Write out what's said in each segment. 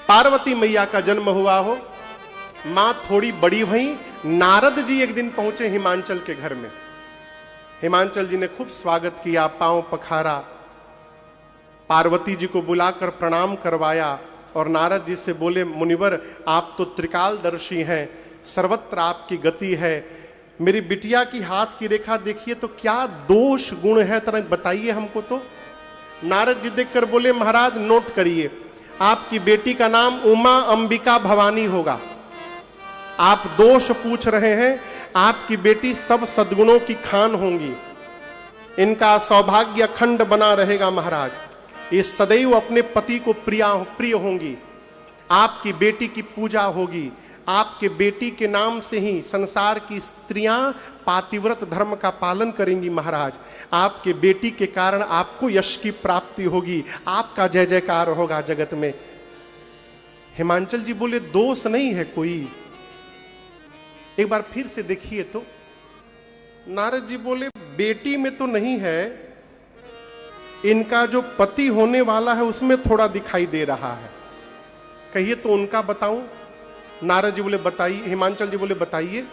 पार्वती मैया का जन्म हुआ हो, मां थोड़ी बड़ी भई। नारद जी एक दिन पहुंचे हिमांचल के घर में। हिमांचल जी ने खूब स्वागत किया, पांव पखारा, पार्वती जी को बुलाकर प्रणाम करवाया और नारद जी से बोले, मुनिवर आप तो त्रिकालदर्शी हैं, सर्वत्र आपकी गति है, मेरी बिटिया की हाथ की रेखा देखिए तो क्या दोष गुण है, तरह बताइए हमको। तो नारद जी देखकर बोले, महाराज नोट करिए, आपकी बेटी का नाम उमा अंबिका भवानी होगा। आप दोष पूछ रहे हैं, आपकी बेटी सब सद्गुणों की खान होंगी, इनका सौभाग्य अखंड बना रहेगा महाराज, ये सदैव अपने पति को प्रिय होंगी, आपकी बेटी की पूजा होगी, आपके बेटी के नाम से ही संसार की स्त्रियां पातिव्रत धर्म का पालन करेंगी महाराज, आपके बेटी के कारण आपको यश की प्राप्ति होगी, आपका जय जयकार होगा जगत में। हिमांचल जी बोले, दोष नहीं है कोई, एक बार फिर से देखिए तो। नारद जी बोले, बेटी में तो नहीं है, इनका जो पति होने वाला है उसमें थोड़ा दिखाई दे रहा है, कहिए तो उनका बताऊं। नारद जी बोले बताइए, हिमांचल जी बोले बताइए।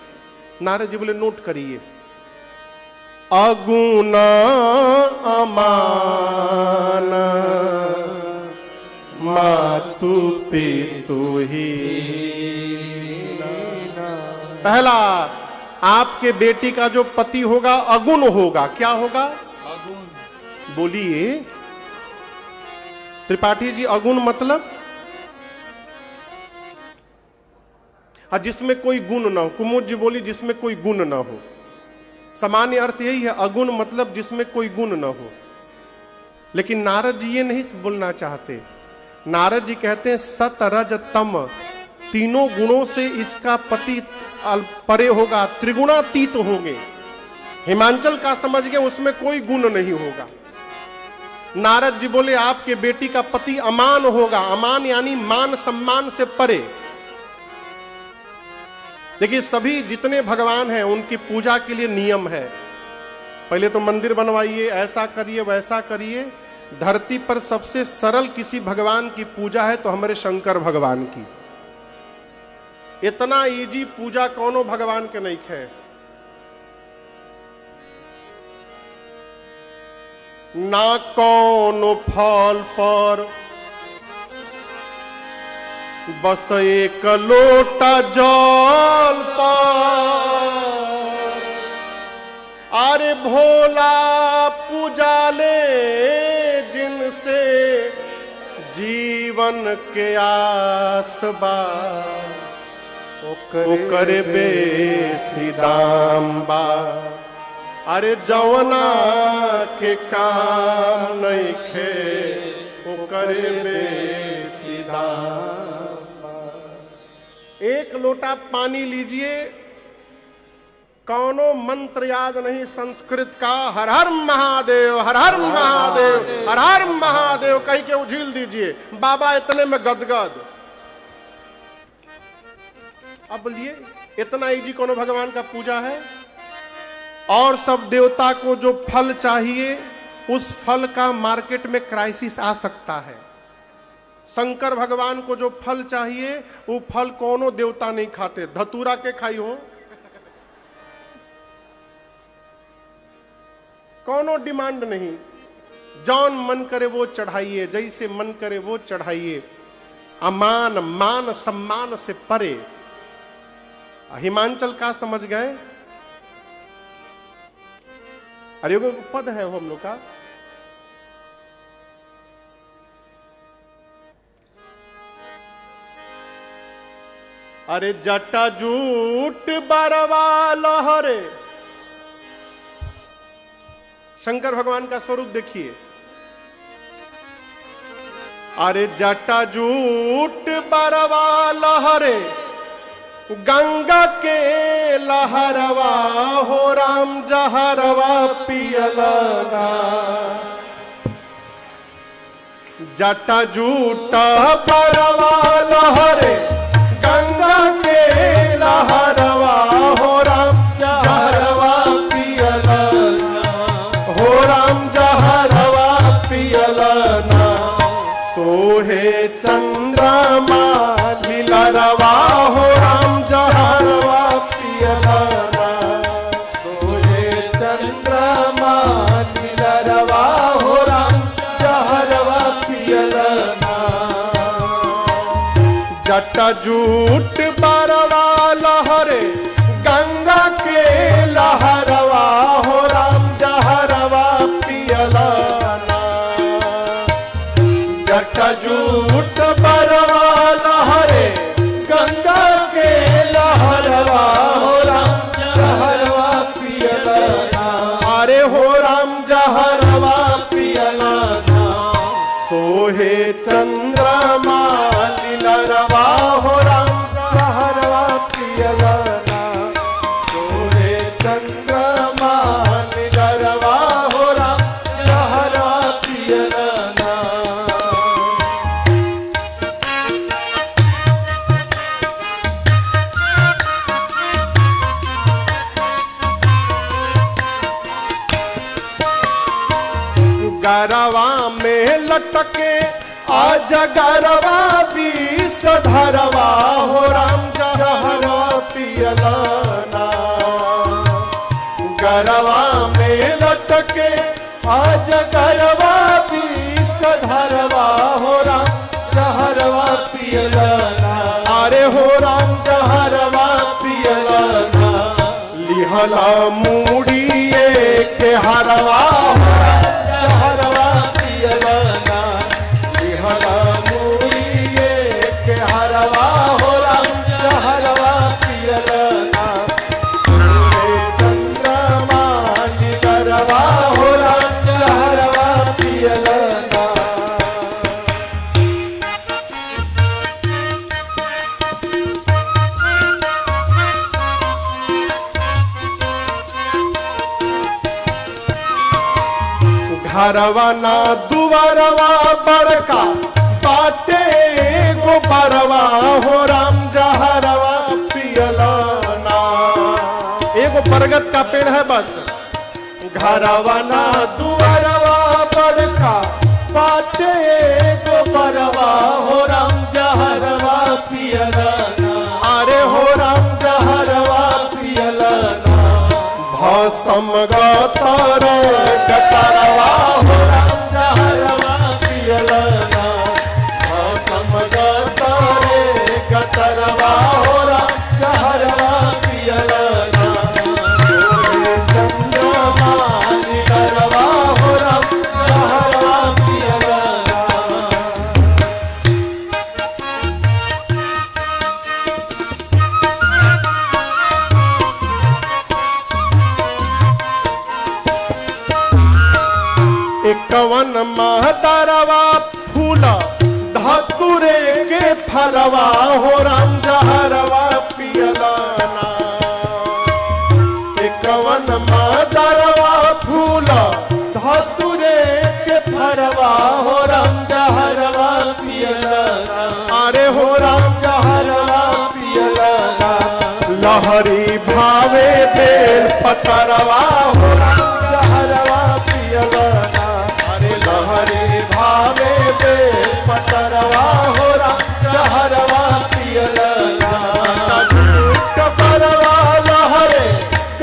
नारद जी बोले नोट करिए, अगुना अमाना मातु पितु ही। पहला, आपके बेटी का जो पति होगा अगुण होगा। क्या होगा? अगुण। बोलिए त्रिपाठी जी, अगुण मतलब जिसमें कोई गुण ना हो। कुमुद जी बोली जिसमें कोई गुण ना हो। सामान्य अर्थ यही है, अगुण मतलब जिसमें कोई गुण ना हो। लेकिन नारद जी ये नहीं बोलना चाहते। नारद जी कहते हैं सत रज तम, तीनों गुणों से इसका पति परे होगा, त्रिगुणातीत होंगे। हिमांचल का समझ गए उसमें कोई गुण नहीं होगा। नारद जी बोले आपके बेटी का पति अमान होगा। अमान यानी मान सम्मान से परे। देखिए सभी जितने भगवान हैं उनकी पूजा के लिए नियम है। पहले तो मंदिर बनवाइए, ऐसा करिए वैसा करिए। धरती पर सबसे सरल किसी भगवान की पूजा है तो हमारे शंकर भगवान की। इतना इजी पूजा कौनो भगवान के नहीं है। ना कौनो फल पर बस एक लोटा जल पर, अरे भोला पूजा ले जिनसे जीवन के आसबा, ओकर बेसी दाम बा। अरे जवना के काम नहीं खे ओकर बेसी दाम। एक लोटा पानी लीजिए, कौनो मंत्र याद नहीं संस्कृत का, हर हर महादेव हर हर महादेव हर हर महादेव कह के उझिल दीजिए, बाबा इतने में गदगद। अब बोलिए इतना इजी कौनो भगवान का पूजा है? और सब देवता को जो फल चाहिए उस फल का मार्केट में क्राइसिस आ सकता है। शंकर भगवान को जो फल चाहिए वो फल कोनो देवता नहीं खाते। धतूरा के खाई हो, कोनो डिमांड नहीं, जौन मन करे वो चढ़ाइए, जैसे मन करे वो चढ़ाइए। अमान मान सम्मान से परे। हिमांचल का समझ गए? अरे वो पद है वो हम लोग का, अरे जटा जूट बरवा लहरे। शंकर भगवान का स्वरूप देखिए, अरे जटा जूट बरवा लहरे, गंगा के लहरवा हो राम जहरवा पियलना। जटा जूटा बरवा लहरे, गंगा के लहरवा हो राम जहरवा पियलना, हो राम जहरवा पियलना। सोहे चंद्र चंद्रमा लीलरवा हो राम जहरवा पियलाना। सोहे चंद्रमा लीलरवा हो राम जहरवा पियलाना। जटा जूट बरवा लहरे गंगा के लहरवा हो राम जहरवा पियलाना। जटा जूट बरवा लहरे गंगा के लहरवा हो राम जहरवा पियलाना। अरे हो राम जहरवा पियलाना। सोहे चंद्रमा लीलरवा हो राम जहरवा पियलाना। सोहे चंद्रमा लीलरवा हो राम जहरवा पियलाना। गरवा में लटके आज गरवा बीस धरवा हो राम जहरवा पियलाना। गरवा में लटके आज गरवा बीस धरवा हो राम जहरवा पियलाना। अरे हो राम जहरवा पियलाना। लिहला मूड़िए के हरवा जहरवा पियलाना। लिहला मूड़िए के हरवा हो राम जहरवा पियलाना। सोहे चंद्रमा लीलरवा हो राम जहरवा पियलाना। घरवा ना दुआरवा बड़का बाटे गो बरवा हो राम जहरवा पियलाना। एगो बरगद का पेड़ है बस। घरवा ना दुआरवा बड़का बाटे गो बरवा हो राम जहरवा पियलाना। अरे हो राम जहरवा पियलाना। भसम गतर गतरवा हो राम जहरवा पियलाना। भस्म गतरे गतरवा हो राम जहरवा पियलाना। सोहे चंद्रमा लीलरवा हो राम जहरवा पियलाना। एकवन महतरवा फूल धतुरे के फलवा हो राम जहरवा पियलाना। एकवन महतरवा फूल धतुरे के फरवा हो राम जहरवा पियलाना। अरे हो राम जहरवा पियलाना। लहरी भावे बेल पतरवा हो राम जहरवा पियलाना। अरे लहरी भावे बेल पतरवा हो राम जहरवा पियलाना। जूट बरवा लहरे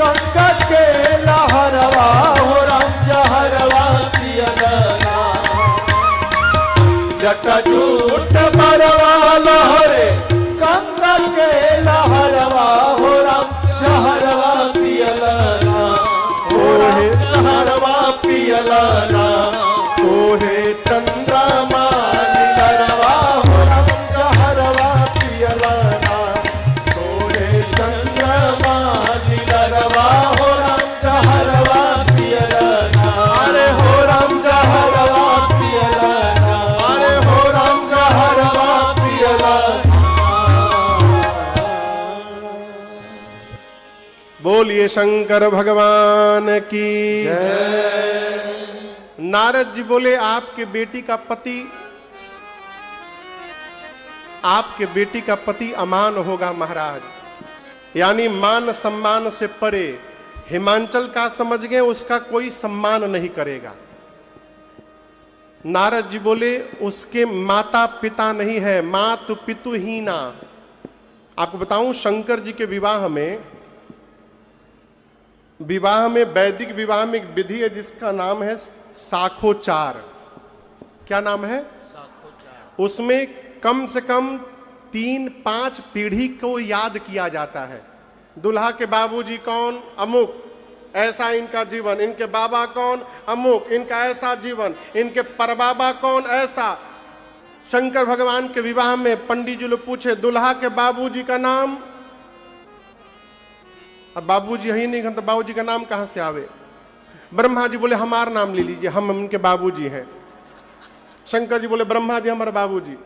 गंगा के लहरवा हो राम जहरवा पियलाना। जटा जूट बरवा लहरे गंगा के लहरवा हो राम जहरवा पियलाना। सोहे जहरवा पियलाना। सोहे चंद्रमा लीलरवा हो राम जहरवा पियलाना। सोहे चंद्रमा लीलरवा हो राम जहरवा पियलाना। अरे हो राम जहरवा पियलाना। अरे हो राम जहरवा पियलाना। बोलिए शंकर भगवान की नारद जी बोले आपके बेटी का पति अमान होगा महाराज, यानी मान सम्मान से परे। हिमांचल का समझ गए, उसका कोई सम्मान नहीं करेगा। नारद जी बोले उसके माता पिता नहीं है, मातु पितु हीना। आपको बताऊं, शंकर जी के विवाह में वैदिक विवाह में एक विधि है जिसका नाम है साखोचार। क्या नाम है? उसमें कम से कम 3-5 पीढ़ी को याद किया जाता है। दुल्हा के बाबूजी कौन? अमुक, ऐसा इनका जीवन। इनके बाबा कौन? अमुक, इनका ऐसा जीवन। इनके परबाबा कौन? ऐसा। शंकर भगवान के विवाह में पंडित जी लोग पूछे दुल्हा के बाबूजी का नाम, अब बाबूजी है ही नहीं तो बाबूजी का नाम कहां से आवे? ब्रह्मा जी बोले हमारा नाम ले लीजिए, हम उनके बाबूजी हैं। शंकर जी बोले ब्रह्मा जी हमारे बाबूजी।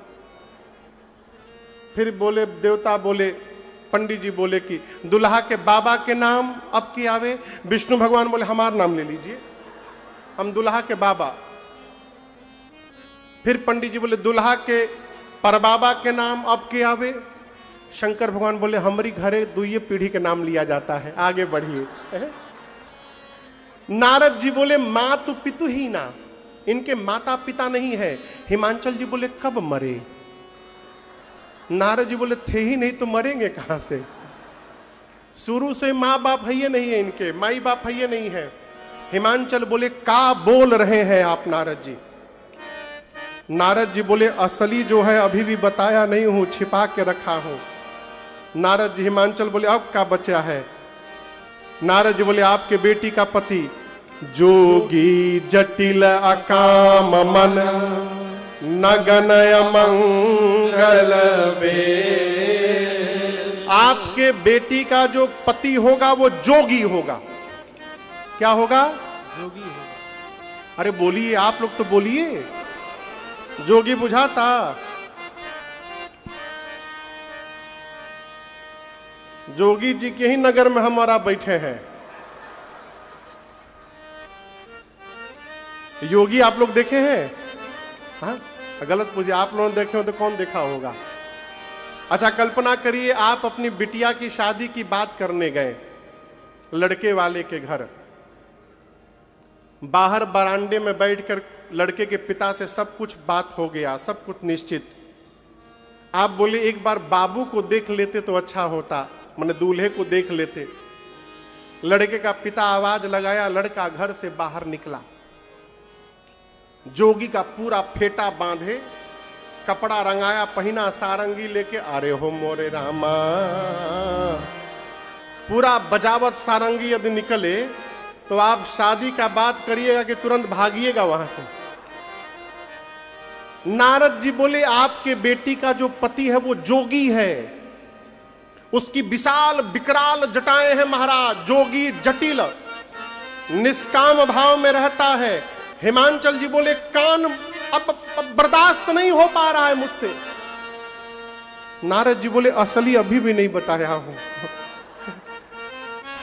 फिर बोले देवता बोले, पंडित जी बोले कि दुल्हा के बाबा के नाम अब की आवे। विष्णु भगवान बोले हमारा नाम ले लीजिए, हम दुल्हा के बाबा। फिर पंडित जी बोले दुल्हा के परबाबा के नाम अब के आवे। शंकर भगवान बोले हमारी घरे दुइये पीढ़ी के नाम लिया जाता है, आगे बढ़िए। नारद जी बोले मातु पितु ही ना, इनके माता पिता नहीं है। हिमांचल जी बोले कब मरे? नारद जी बोले थे ही नहीं तो मरेंगे कहां से? शुरू से माँ बाप है नहीं है, इनके माई बाप है नहीं है। हिमांचल बोले का बोल रहे हैं आप नारद जी? नारद जी बोले असली जो है अभी भी बताया नहीं हूं, छिपा के रखा हूं। नारद जी, हिमांचल बोले अब क्या बचा है? नारद जी बोले आपके बेटी का पति जोगी जटिल अकाम मन नगनय मंगल वे। आपके बेटी का जो पति होगा वो जोगी होगा। क्या होगा? जोगी होगा। अरे बोलिए, आप लोग तो बोलिए। जोगी बुझाता। जोगी जी के ही नगर में हमारा बैठे हैं। योगी आप लोग देखे हैं? हाँ, गलत पूछिए, आप लोगों ने देखे हो तो कौन देखा होगा? अच्छा कल्पना करिए, आप अपनी बिटिया की शादी की बात करने गए लड़के वाले के घर। बाहर बरामदे में बैठकर लड़के के पिता से सब कुछ बात हो गया, सब कुछ निश्चित। आप बोले एक बार बाबू को देख लेते तो अच्छा होता, माने दूल्हे को देख लेते। लड़के का पिता आवाज लगाया, लड़का घर से बाहर निकला। जोगी का पूरा फेटा बांधे, कपड़ा रंगाया, पहना, सारंगी लेके अरे हो मोरे रामा। पूरा बजावत सारंगी यदि निकले तो आप शादी का बात करिएगा कि तुरंत भागिएगा वहां से। नारद जी बोले आपके बेटी का जो पति है वो जोगी है, उसकी विशाल विकराल जटाएं हैं महाराज। जोगी जटिल निष्काम भाव में रहता है। हिमांचल जी बोले कान अब बर्दाश्त नहीं हो पा रहा है मुझसे। नारद जी बोले असली अभी भी नहीं बताया हूं।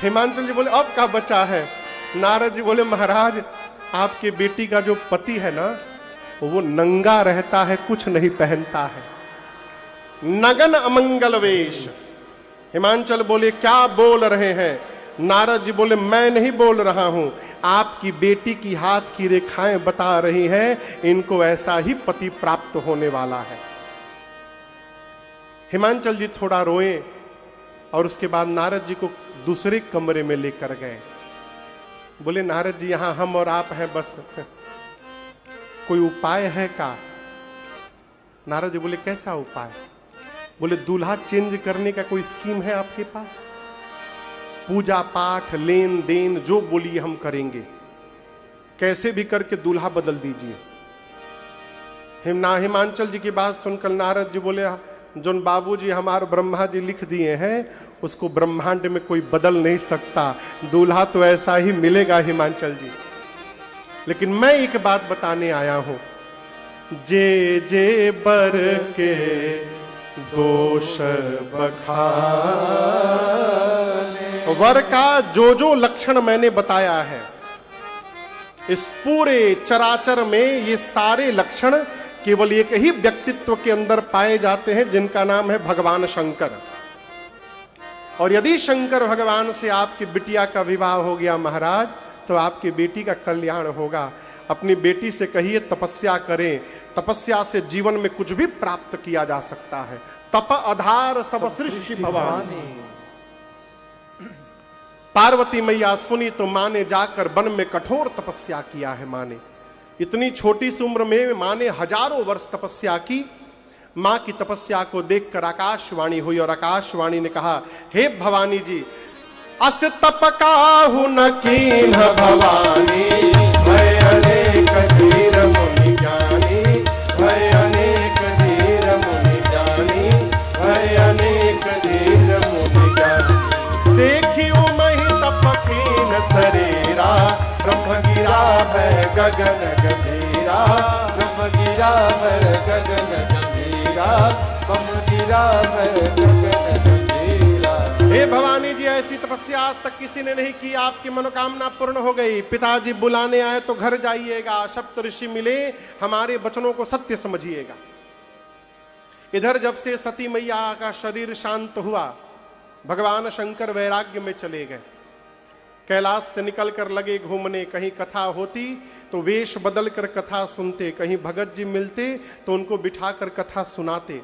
हिमांचल जी बोले अब क्या बचा है? नारद जी बोले महाराज आपके बेटी का जो पति है ना वो नंगा रहता है, कुछ नहीं पहनता है, नगन अमंगल वेश। हिमांचल बोले क्या बोल रहे हैं? नारद जी बोले मैं नहीं बोल रहा हूं, आपकी बेटी की हाथ की रेखाएं बता रही हैं, इनको ऐसा ही पति प्राप्त होने वाला है। हिमांचल जी थोड़ा रोए और उसके बाद नारद जी को दूसरे कमरे में लेकर गए। बोले नारद जी यहां हम और आप हैं बस, कोई उपाय है का? नारद जी बोले कैसा उपाय? बोले दूल्हा चेंज करने का कोई स्कीम है आपके पास? पूजा पाठ लेन देन जो बोलिए हम करेंगे, कैसे भी करके दूल्हा बदल दीजिए। हिमांचल जी की बात सुनकर नारद जी बोले जो बाबूजी हमारे ब्रह्मा जी लिख दिए हैं उसको ब्रह्मांड में कोई बदल नहीं सकता, दूल्हा तो ऐसा ही मिलेगा हिमांचल जी। लेकिन मैं एक बात बताने आया हूं, जे जे बर के दोष बखाने, वर का जो लक्षण मैंने बताया है इस पूरे चराचर में ये सारे लक्षण केवल एक ही व्यक्तित्व के अंदर पाए जाते हैं जिनका नाम है भगवान शंकर। और यदि शंकर भगवान से आपकी बिटिया का विवाह हो गया महाराज तो आपकी बेटी का कल्याण होगा। अपनी बेटी से कहिए तपस्या करें, तपस्या से जीवन में कुछ भी प्राप्त किया जा सकता है। तप आधार सब सृष्टि भवानी। पार्वती मैया सुनी तो मां ने जाकर वन में कठोर तपस्या किया है। मां ने इतनी छोटी सी उम्र में मां ने हजारों वर्ष तपस्या की। मां की तपस्या को देखकर आकाशवाणी हुई और आकाशवाणी ने कहा, हे भवानी जी, अस तप काहु न कीन भवानी, भय अनेक धीर मुनि ज्ञानी, भय अनेक धीर मुनि ज्ञानी, भय अनेक धीर मुनि ज्ञानी। देखियो मही तप कीन शरीरा, ब्रह्म गिरा भय गगन गंभीरा, ब्रह्म गिरा भय गगन गंभीरा, ब्रह्म गिरा भय गगन गंभीरा। हे भवानी जी, ऐसी तपस्या आज तक किसी ने नहीं की, आपकी मनोकामना पूर्ण हो गई। पिताजी बुलाने आए तो घर जाइएगा, सप्त ऋषि मिले, हमारे वचनों को सत्य समझिएगा। इधर जब से सती मैया का शरीर शांत हुआ, भगवान शंकर वैराग्य में चले गए। कैलाश से निकलकर लगे घूमने, कहीं कथा होती तो वेश बदल कर कथा सुनते, कहीं भगत जी मिलते तो उनको बिठाकर कथा सुनाते।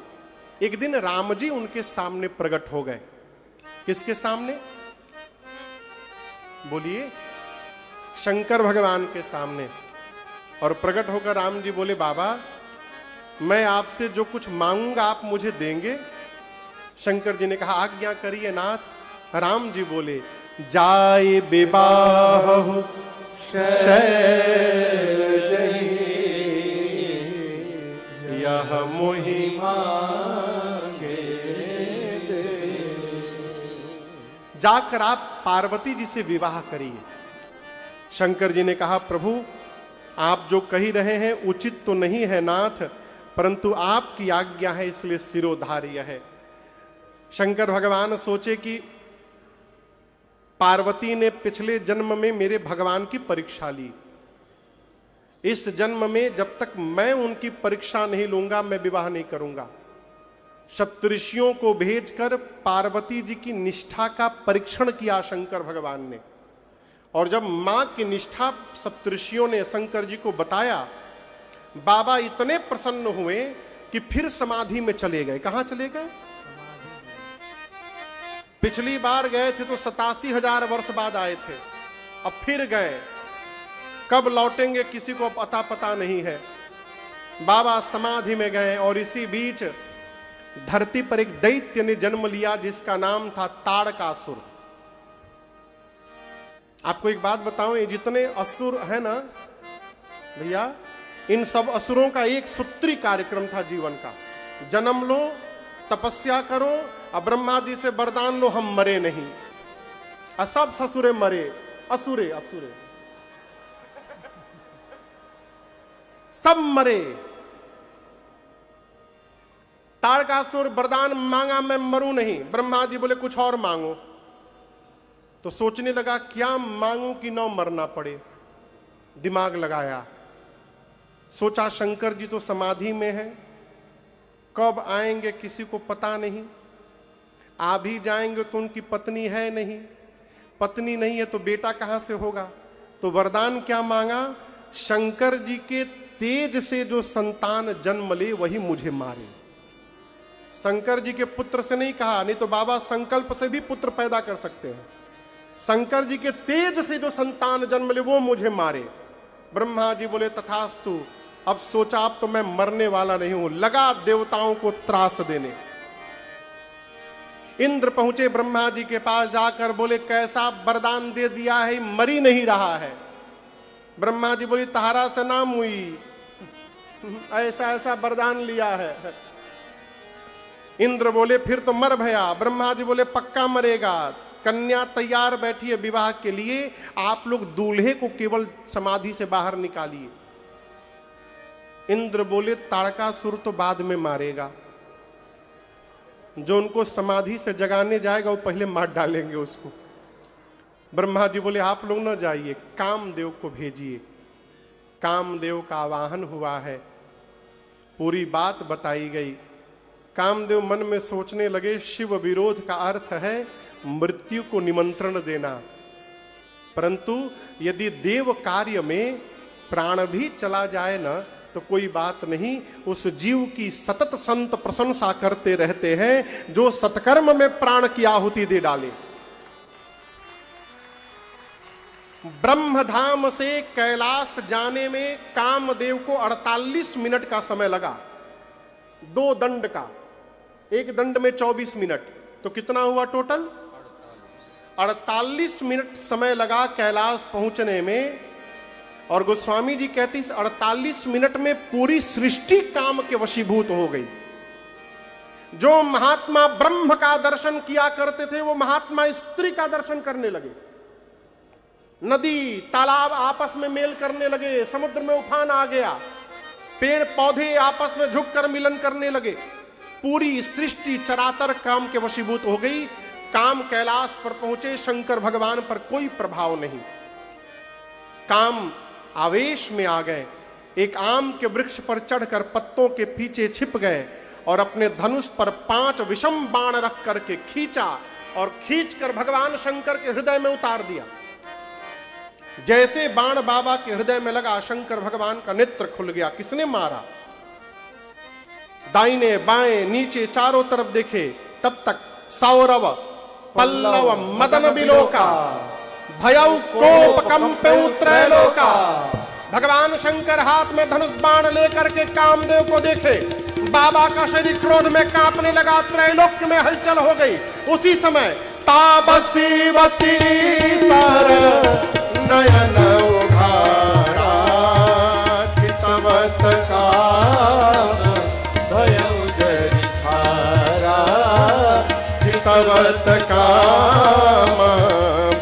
एक दिन राम जी उनके सामने प्रकट हो गए। किसके सामने? बोलिए, शंकर भगवान के सामने। और प्रकट होकर राम जी बोले, बाबा मैं आपसे जो कुछ मांगूंगा आप मुझे देंगे? शंकर जी ने कहा, आज्ञा करिए नाथ। राम जी बोले, जाए विवाह शैल यह मोहि मांगे दे। जाकर आप पार्वती जी से विवाह करिए। शंकर जी ने कहा, प्रभु आप जो कही रहे हैं उचित तो नहीं है नाथ, परंतु आपकी आज्ञा है इसलिए सिरोधार्य है। शंकर भगवान सोचे कि पार्वती ने पिछले जन्म में मेरे भगवान की परीक्षा ली, इस जन्म में जब तक मैं उनकी परीक्षा नहीं लूंगा मैं विवाह नहीं करूंगा। सप्तऋषियों को भेजकर पार्वती जी की निष्ठा का परीक्षण किया शंकर भगवान ने। और जब मां की निष्ठा सप्तऋषियों ने शंकर जी को बताया, बाबा इतने प्रसन्न हुए कि फिर समाधि में चले गए। कहां चले गए? पिछली बार गए थे तो 87,000 वर्ष बाद आए थे, अब फिर गए। कब लौटेंगे किसी को पता नहीं है। बाबा समाधि में गए और इसी बीच धरती पर एक दैत्य ने जन्म लिया जिसका नाम था ताड़कासुर। आपको एक बात बताऊं, ये जितने असुर है ना भैया, इन सब असुरों का एक सूत्री कार्यक्रम था जीवन का। जन्म लो, तपस्या करो, अब ब्रह्मा जी से वरदान लो, हम मरे नहीं। सब ससुरे मरे, असुरे असुरे सब मरे। ताड़कासुर वरदान मांगा, मैं मरूं नहीं। ब्रह्मा जी बोले कुछ और मांगो। तो सोचने लगा क्या मांगूं कि न मरना पड़े। दिमाग लगाया, सोचा शंकर जी तो समाधि में है, कब आएंगे किसी को पता नहीं, आ भी जाएंगे तो उनकी पत्नी है नहीं, पत्नी नहीं है तो बेटा कहां से होगा। तो वरदान क्या मांगा? शंकर जी के तेज से जो संतान जन्म ले वही मुझे मारे। शंकर जी के पुत्र से नहीं कहा, नहीं तो बाबा संकल्प से भी पुत्र पैदा कर सकते हैं। शंकर जी के तेज से जो संतान जन्म ले वो मुझे मारे। ब्रह्मा जी बोले तथास्तु। अब सोचा अब तो मैं मरने वाला नहीं हूं, लगा देवताओं को त्रास देने। इंद्र पहुंचे ब्रह्मा जी के पास, जाकर बोले कैसा वरदान दे दिया है, मरी नहीं रहा है। ब्रह्मा जी बोले तहारा से नाम हुई, ऐसा ऐसा वरदान लिया है। इंद्र बोले फिर तो मर भया। ब्रह्मा जी बोले पक्का मरेगा। कन्या तैयार बैठी है विवाह के लिए, आप लोग दूल्हे को केवल समाधि से बाहर निकालिए। इंद्र बोले ताड़कासुर तो बाद में मारेगा, जो उनको समाधि से जगाने जाएगा वो पहले मार डालेंगे उसको। ब्रह्मा जी बोले आप लोग न जाइए, कामदेव को भेजिए। कामदेव का आवाहन हुआ है, पूरी बात बताई गई। कामदेव मन में सोचने लगे शिव विरोध का अर्थ है मृत्यु को निमंत्रण देना, परंतु यदि देव कार्य में प्राण भी चला जाए ना तो कोई बात नहीं, उस जीव की सतत संत प्रशंसा करते रहते हैं जो सत्कर्म में प्राण की आहुति दे डाले। ब्रह्मधाम से कैलाश जाने में कामदेव को 48 मिनट का समय लगा, 2 दंड का, एक दंड में 24 मिनट, तो कितना हुआ टोटल? 48 मिनट समय लगा कैलाश पहुंचने में। और गोस्वामी जी कहते इस 48 मिनट में पूरी सृष्टि काम के वशीभूत हो गई। जो महात्मा ब्रह्म का दर्शन किया करते थे वो महात्मा स्त्री का दर्शन करने लगे। नदी तालाब आपस में मेल करने लगे, समुद्र में उफान आ गया, पेड़ पौधे आपस में झुककर मिलन करने लगे। पूरी सृष्टि चराचर काम के वशीभूत हो गई। काम कैलाश पर पहुंचे, शंकर भगवान पर कोई प्रभाव नहीं। काम आवेश में आ गए, एक आम के वृक्ष पर चढ़कर पत्तों के पीछे छिप गए और अपने धनुष पर 5 विषम बाण रख करके खींचा और खींचकर भगवान शंकर के हृदय में उतार दिया। जैसे बाण बाबा के हृदय में लगा, शंकर भगवान का नेत्र खुल गया। किसने मारा? दाहिने बाएं नीचे चारों तरफ देखे, तब तक सौरव पल्लव मदन बिलोका भयउ कोप कंपेउ त्रैलोका। भगवान शंकर हाथ में धनुष बाण लेकर के कामदेव को देखे, बाबा का शरीर क्रोध में कांपने लगा, त्रैलोक्य में हलचल हो गई। उसी समय ताबसीवती सर नयन उघारा, चितवत काम भयउ जरि छारा, चितवत काम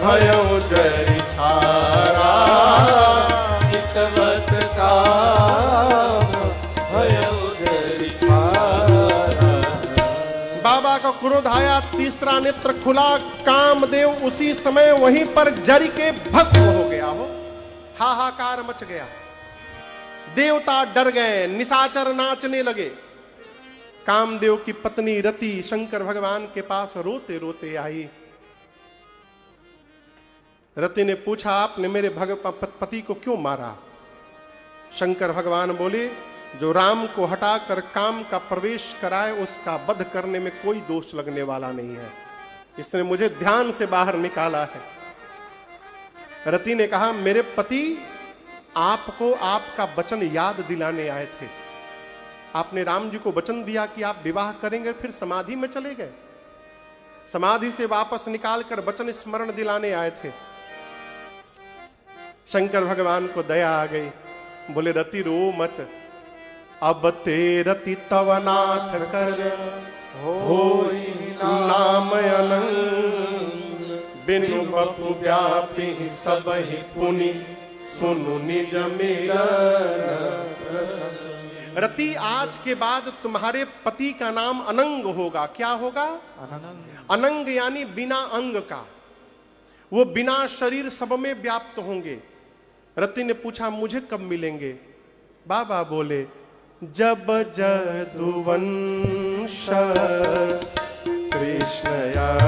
भयउ जरि छारा, चितवत काम भयउ जरि छारा। बाबा का क्रोध आया, तीसरा नेत्र खुला, कामदेव उसी समय वहीं पर जरी के भस्म हो गया हो। हाहाकार मच गया, देवता डर गए, निशाचर नाचने लगे। कामदेव की पत्नी रति शंकर भगवान के पास रोते रोते आई। रति ने पूछा, आपने मेरे पति को क्यों मारा? शंकर भगवान बोले, जो राम को हटाकर काम का प्रवेश कराए उसका वध करने में कोई दोष लगने वाला नहीं है, इसने मुझे ध्यान से बाहर निकाला है। रति ने कहा, मेरे पति आपको आपका वचन याद दिलाने आए थे। आपने राम जी को वचन दिया कि आप विवाह करेंगे, फिर समाधि में चले गए। समाधि से वापस निकालकर वचन स्मरण दिलाने आए थे। शंकर भगवान को दया आ गई, बोले रति रो मत, अब ते रति तव नाथ कर होई नाम अनंग, बिनु बपु व्यापी सबहि पुनि सुनु निज मिलन। रति आज के बाद तुम्हारे पति का नाम अनंग होगा। क्या होगा? अनंग यानी बिना अंग का, वो बिना शरीर सब में व्याप्त होंगे। रति ने पूछा, मुझे कब मिलेंगे? बाबा बोले, जब जदुवंश कृष्ण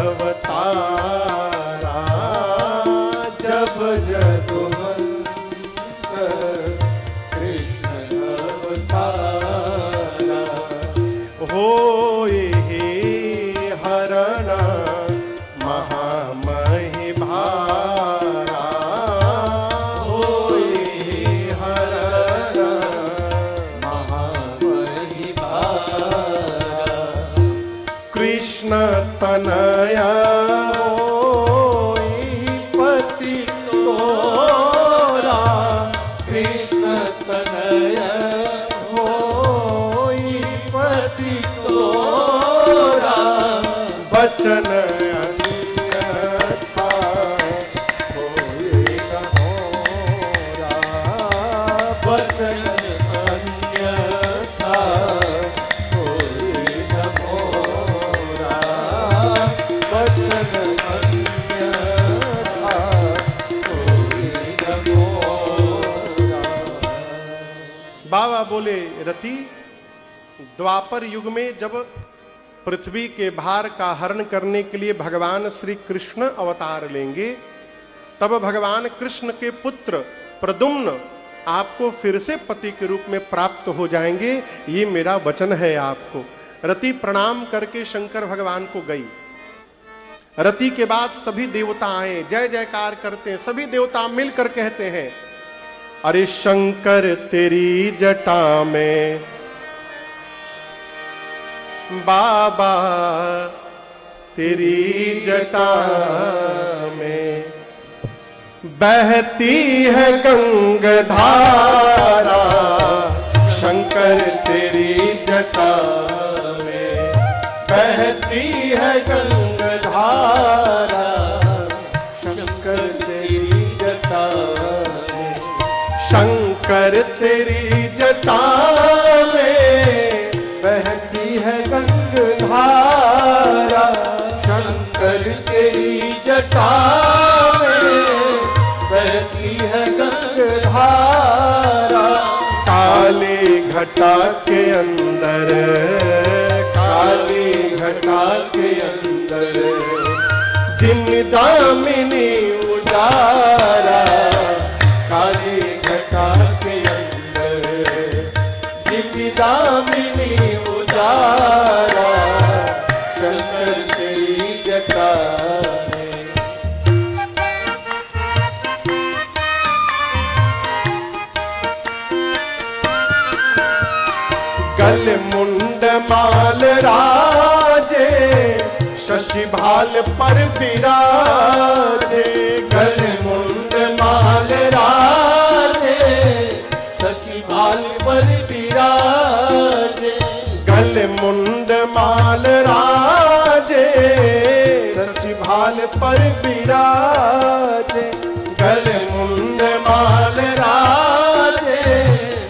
अवतारा, जब जदुवंश कृष्ण अवतारा, होए हे हरण महामहि भारा, होए हे हरण महामहि भारा, कृष्ण तनया होई पति तोरा, कृष्ण तनया होई पति तोरा, वचन अन्यथा होए न होरा, वचन अन्यथा होई न मोरा, वचन अन्यथा होई न मोरा। बाबा बोले, रति द्वापर युग में जब पृथ्वी के भार का हरण करने के लिए भगवान श्री कृष्ण अवतार लेंगे, तब भगवान कृष्ण के पुत्र प्रद्युम्न आपको फिर से पति के रूप में प्राप्त हो जाएंगे, ये मेरा वचन है आपको। रति प्रणाम करके शंकर भगवान को गई। रति के बाद सभी देवता आए, जय जयकार करते हैं। सभी देवता मिलकर कहते हैं, अरे शंकर तेरी जटा में बाबा, तेरी जटा में बहती है गंगाधारा, शंकर तेरी जटा में बहती है गंगाधारा, शंकर तेरी जटा में, शंकर तेरी जटा में बहती है गंगाधारा, शंकर तेरी जटा में बहती है गंगाधारा। काली घटा के अंदर, काली घटा के अंदर जिन दामिनी उजारा, काली घटा के अंदर जिन दामिनी उजारा, शंकर तेरी जटा में। गल मुंड माल राजे, शशि भाल पर विराजे, गल मुंड माल राजे, शशि भाल पर विराजे, गल मुंड माल राजे, शशि भाल पर विराजे, गल मुंड माल राजे,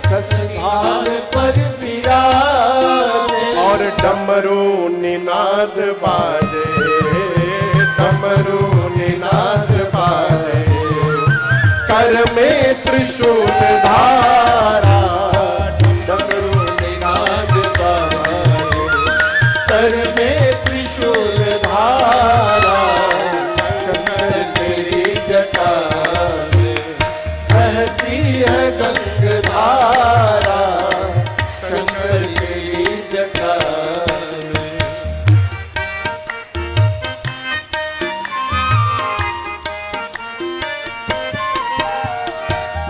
शशि भाल पर विराजे, और डमरू निनाद बाजे, डमरू निनाद बाजे, कर में त्रिशूल धारा, डमरू निनाद बाजे, कर में त्रिशूल धारा, शंकर तेरी जटा में बहती है गंगाधारा, शंकर तेरी जटा में।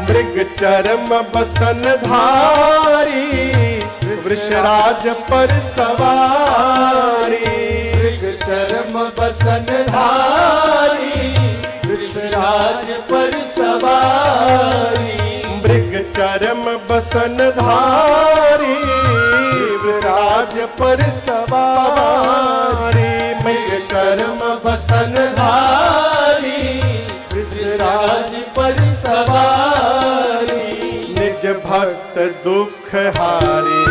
मृग चरम बसन धारी, वृषराज पर सवारी, मृग चरम बसन धारी, वृषराज पर सवारी, मृग चरम बसन धारी, वृषराज पर सवारी, मृग चरम बसन धारी, वृषराज पर सवारी, निज भक्त दुख हारी,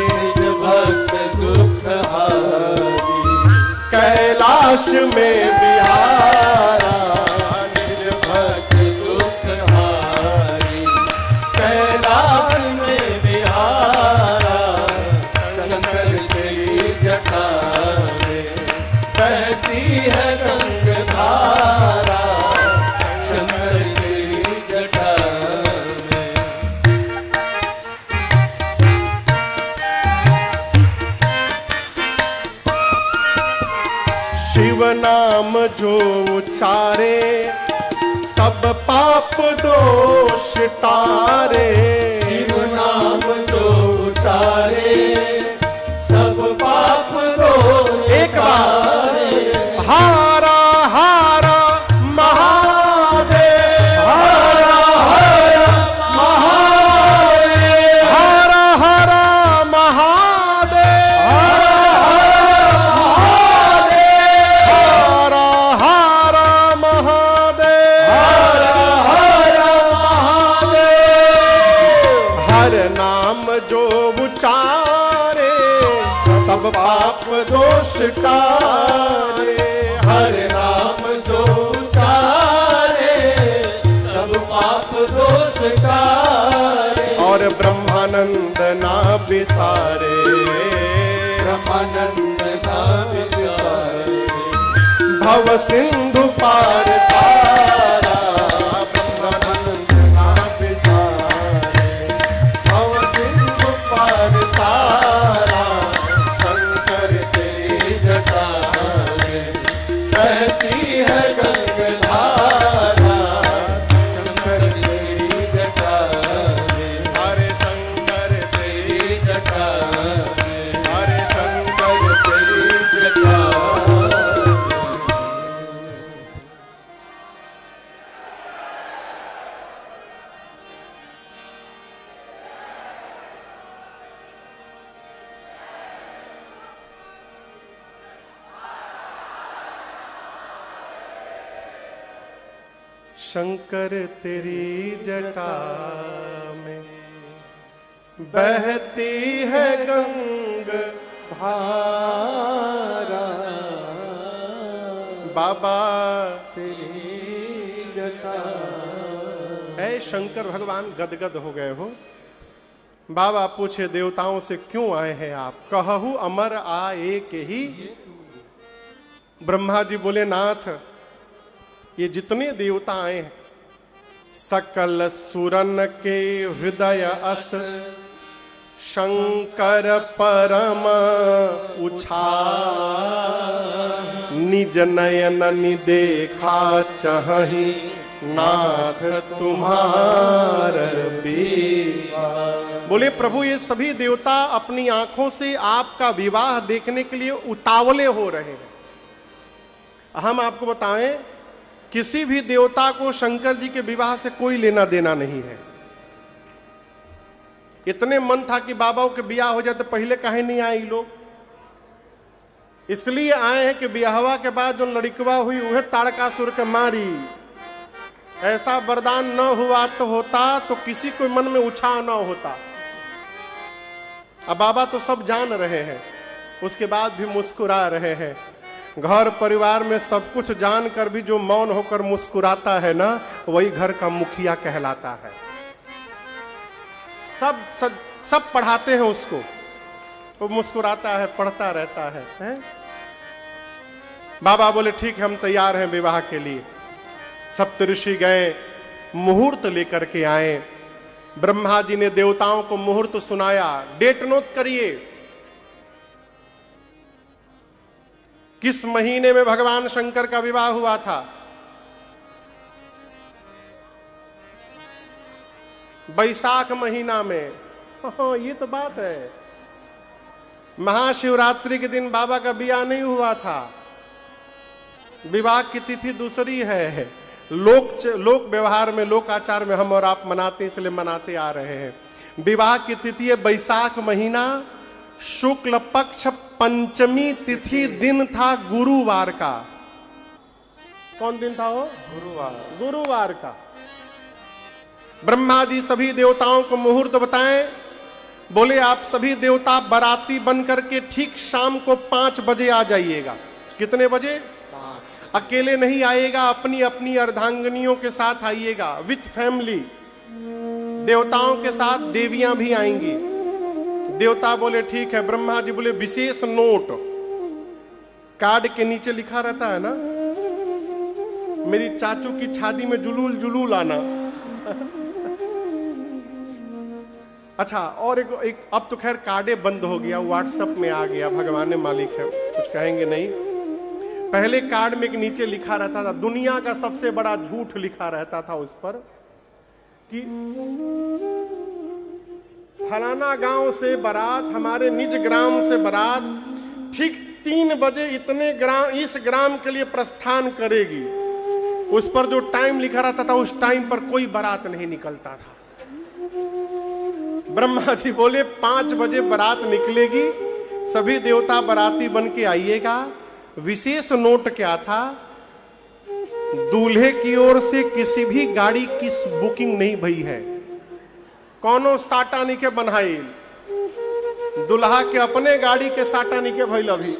निज भक्त दुख हारी, कैलाश में बिहारा, निज भक्त दुख हारी, कैलाश में बिहारा, शंकर तेरी जटा में बहती है गंगाधारा, शंकर तेरी जटा में। शिव नाम जो उचारे, सब पाप दोष तारे, शिव नाम जो उचारे, सब पाप दोष। एक बार हारा हारा महादेव, हारा हारा महादेव, हारा हारा महादेव, हारा हारा महादेव, हारा हारा महादेव। हर नाम जो उचारे, सब पाप दोष टारे, हर नाम जो उचारे, सब पाप दोष टारे, और ब्रह्मानंद ना बिसारे, ब्रह्मानंद ना बिसारे, भव सिंधु पार तारा, ब्रह्मानंद ना बिसारे। बहती है गंगाधारा, शंकर तेरी जटा में, हरे शंकर तेरी जटा में, हरे शंकर तेरी जटा में। शंकर तेरी जटा में बहती है गंगा धारा, बाबा तेरी जटा। ऐ शंकर भगवान गदगद हो गए हो। बाबा पूछे देवताओं से क्यों आए हैं आप? कहहु अमर आए के ही। ब्रह्मा जी बोले नाथ ये जितने देवता आए हैं सकल सुरन के हृदय अस शंकर परम उछा, निज नयन देखा चाहि नाथ तुम्हार बीवा। बोले प्रभु ये सभी देवता अपनी आंखों से आपका विवाह देखने के लिए उतावले हो रहे हैं। हम आपको बताएं किसी भी देवता को शंकर जी के विवाह से कोई लेना देना नहीं है। इतने मन था कि बाबाओं के ब्याह हो जाए तो पहले काहे नहीं आए लोग? इसलिए आए हैं कि ब्याहवा के बाद जो लड़कवा हुई वह ताड़कासुर के मारी। ऐसा वरदान न हुआ तो होता तो किसी को मन में उत्साह न होता। अब बाबा तो सब जान रहे हैं, उसके बाद भी मुस्कुरा रहे हैं। घर परिवार में सब कुछ जानकर भी जो मौन होकर मुस्कुराता है ना, वही घर का मुखिया कहलाता है। सब पढ़ाते हैं उसको, वो मुस्कुराता है, पढ़ता रहता है? बाबा बोले ठीक है हम तैयार हैं विवाह के लिए। सप्तऋषि गए, मुहूर्त लेकर के आए। ब्रह्मा जी ने देवताओं को मुहूर्त सुनाया। डेट नोट करिए, किस महीने में भगवान शंकर का विवाह हुआ था? बैसाख महीना में। ये तो बात है। महाशिवरात्रि के दिन बाबा का विवाह नहीं हुआ था। विवाह की तिथि दूसरी है। लोक व्यवहार में, लोक आचार में हम और आप मनाते, इसलिए मनाते आ रहे हैं। विवाह की तिथि है बैसाख महीना, शुक्ल पक्ष पंचमी तिथि, दिन था गुरुवार का। कौन दिन था वो? गुरुवार का। ब्रह्मा जी सभी देवताओं को मुहूर्त बताएं। बोले आप सभी देवता बाराती बनकर के ठीक शाम को 5 बजे आ जाइएगा। कितने बजे? 5। अकेले नहीं आइएगा, अपनी अपनी अर्धांगिनियों के साथ आइएगा, विथ फैमिली। देवताओं के साथ देवियां भी आएंगी। देवता बोले ठीक है। ब्रह्मा जी बोले विशेष नोट, कार्ड के नीचे लिखा रहता है ना, मेरी चाचू की शादी में जुलूल जुलूल आना। अच्छा, और एक अब तो खैर कार्डे बंद हो गया, व्हाट्सएप में आ गया, भगवान ने मालिक है, कुछ कहेंगे नहीं। पहले कार्ड में एक नीचे लिखा रहता था, दुनिया का सबसे बड़ा झूठ लिखा रहता था उस पर कि फलाना गांव से बारात, हमारे निज ग्राम से बारात ठीक 3 बजे इतने ग्राम, इस ग्राम के लिए प्रस्थान करेगी। उस पर जो टाइम लिखा रहता था उस टाइम पर कोई बारात नहीं निकलता था। ब्रह्मा जी बोले 5 बजे बारात निकलेगी, सभी देवता बाराती बन के आइएगा। विशेष नोट क्या था? दूल्हे की ओर से किसी भी गाड़ी की बुकिंग नहीं भई है, कौनो साटा नहीं के बनाई, दुल्हा के अपने गाड़ी के साटा नहीं के भइल अभी।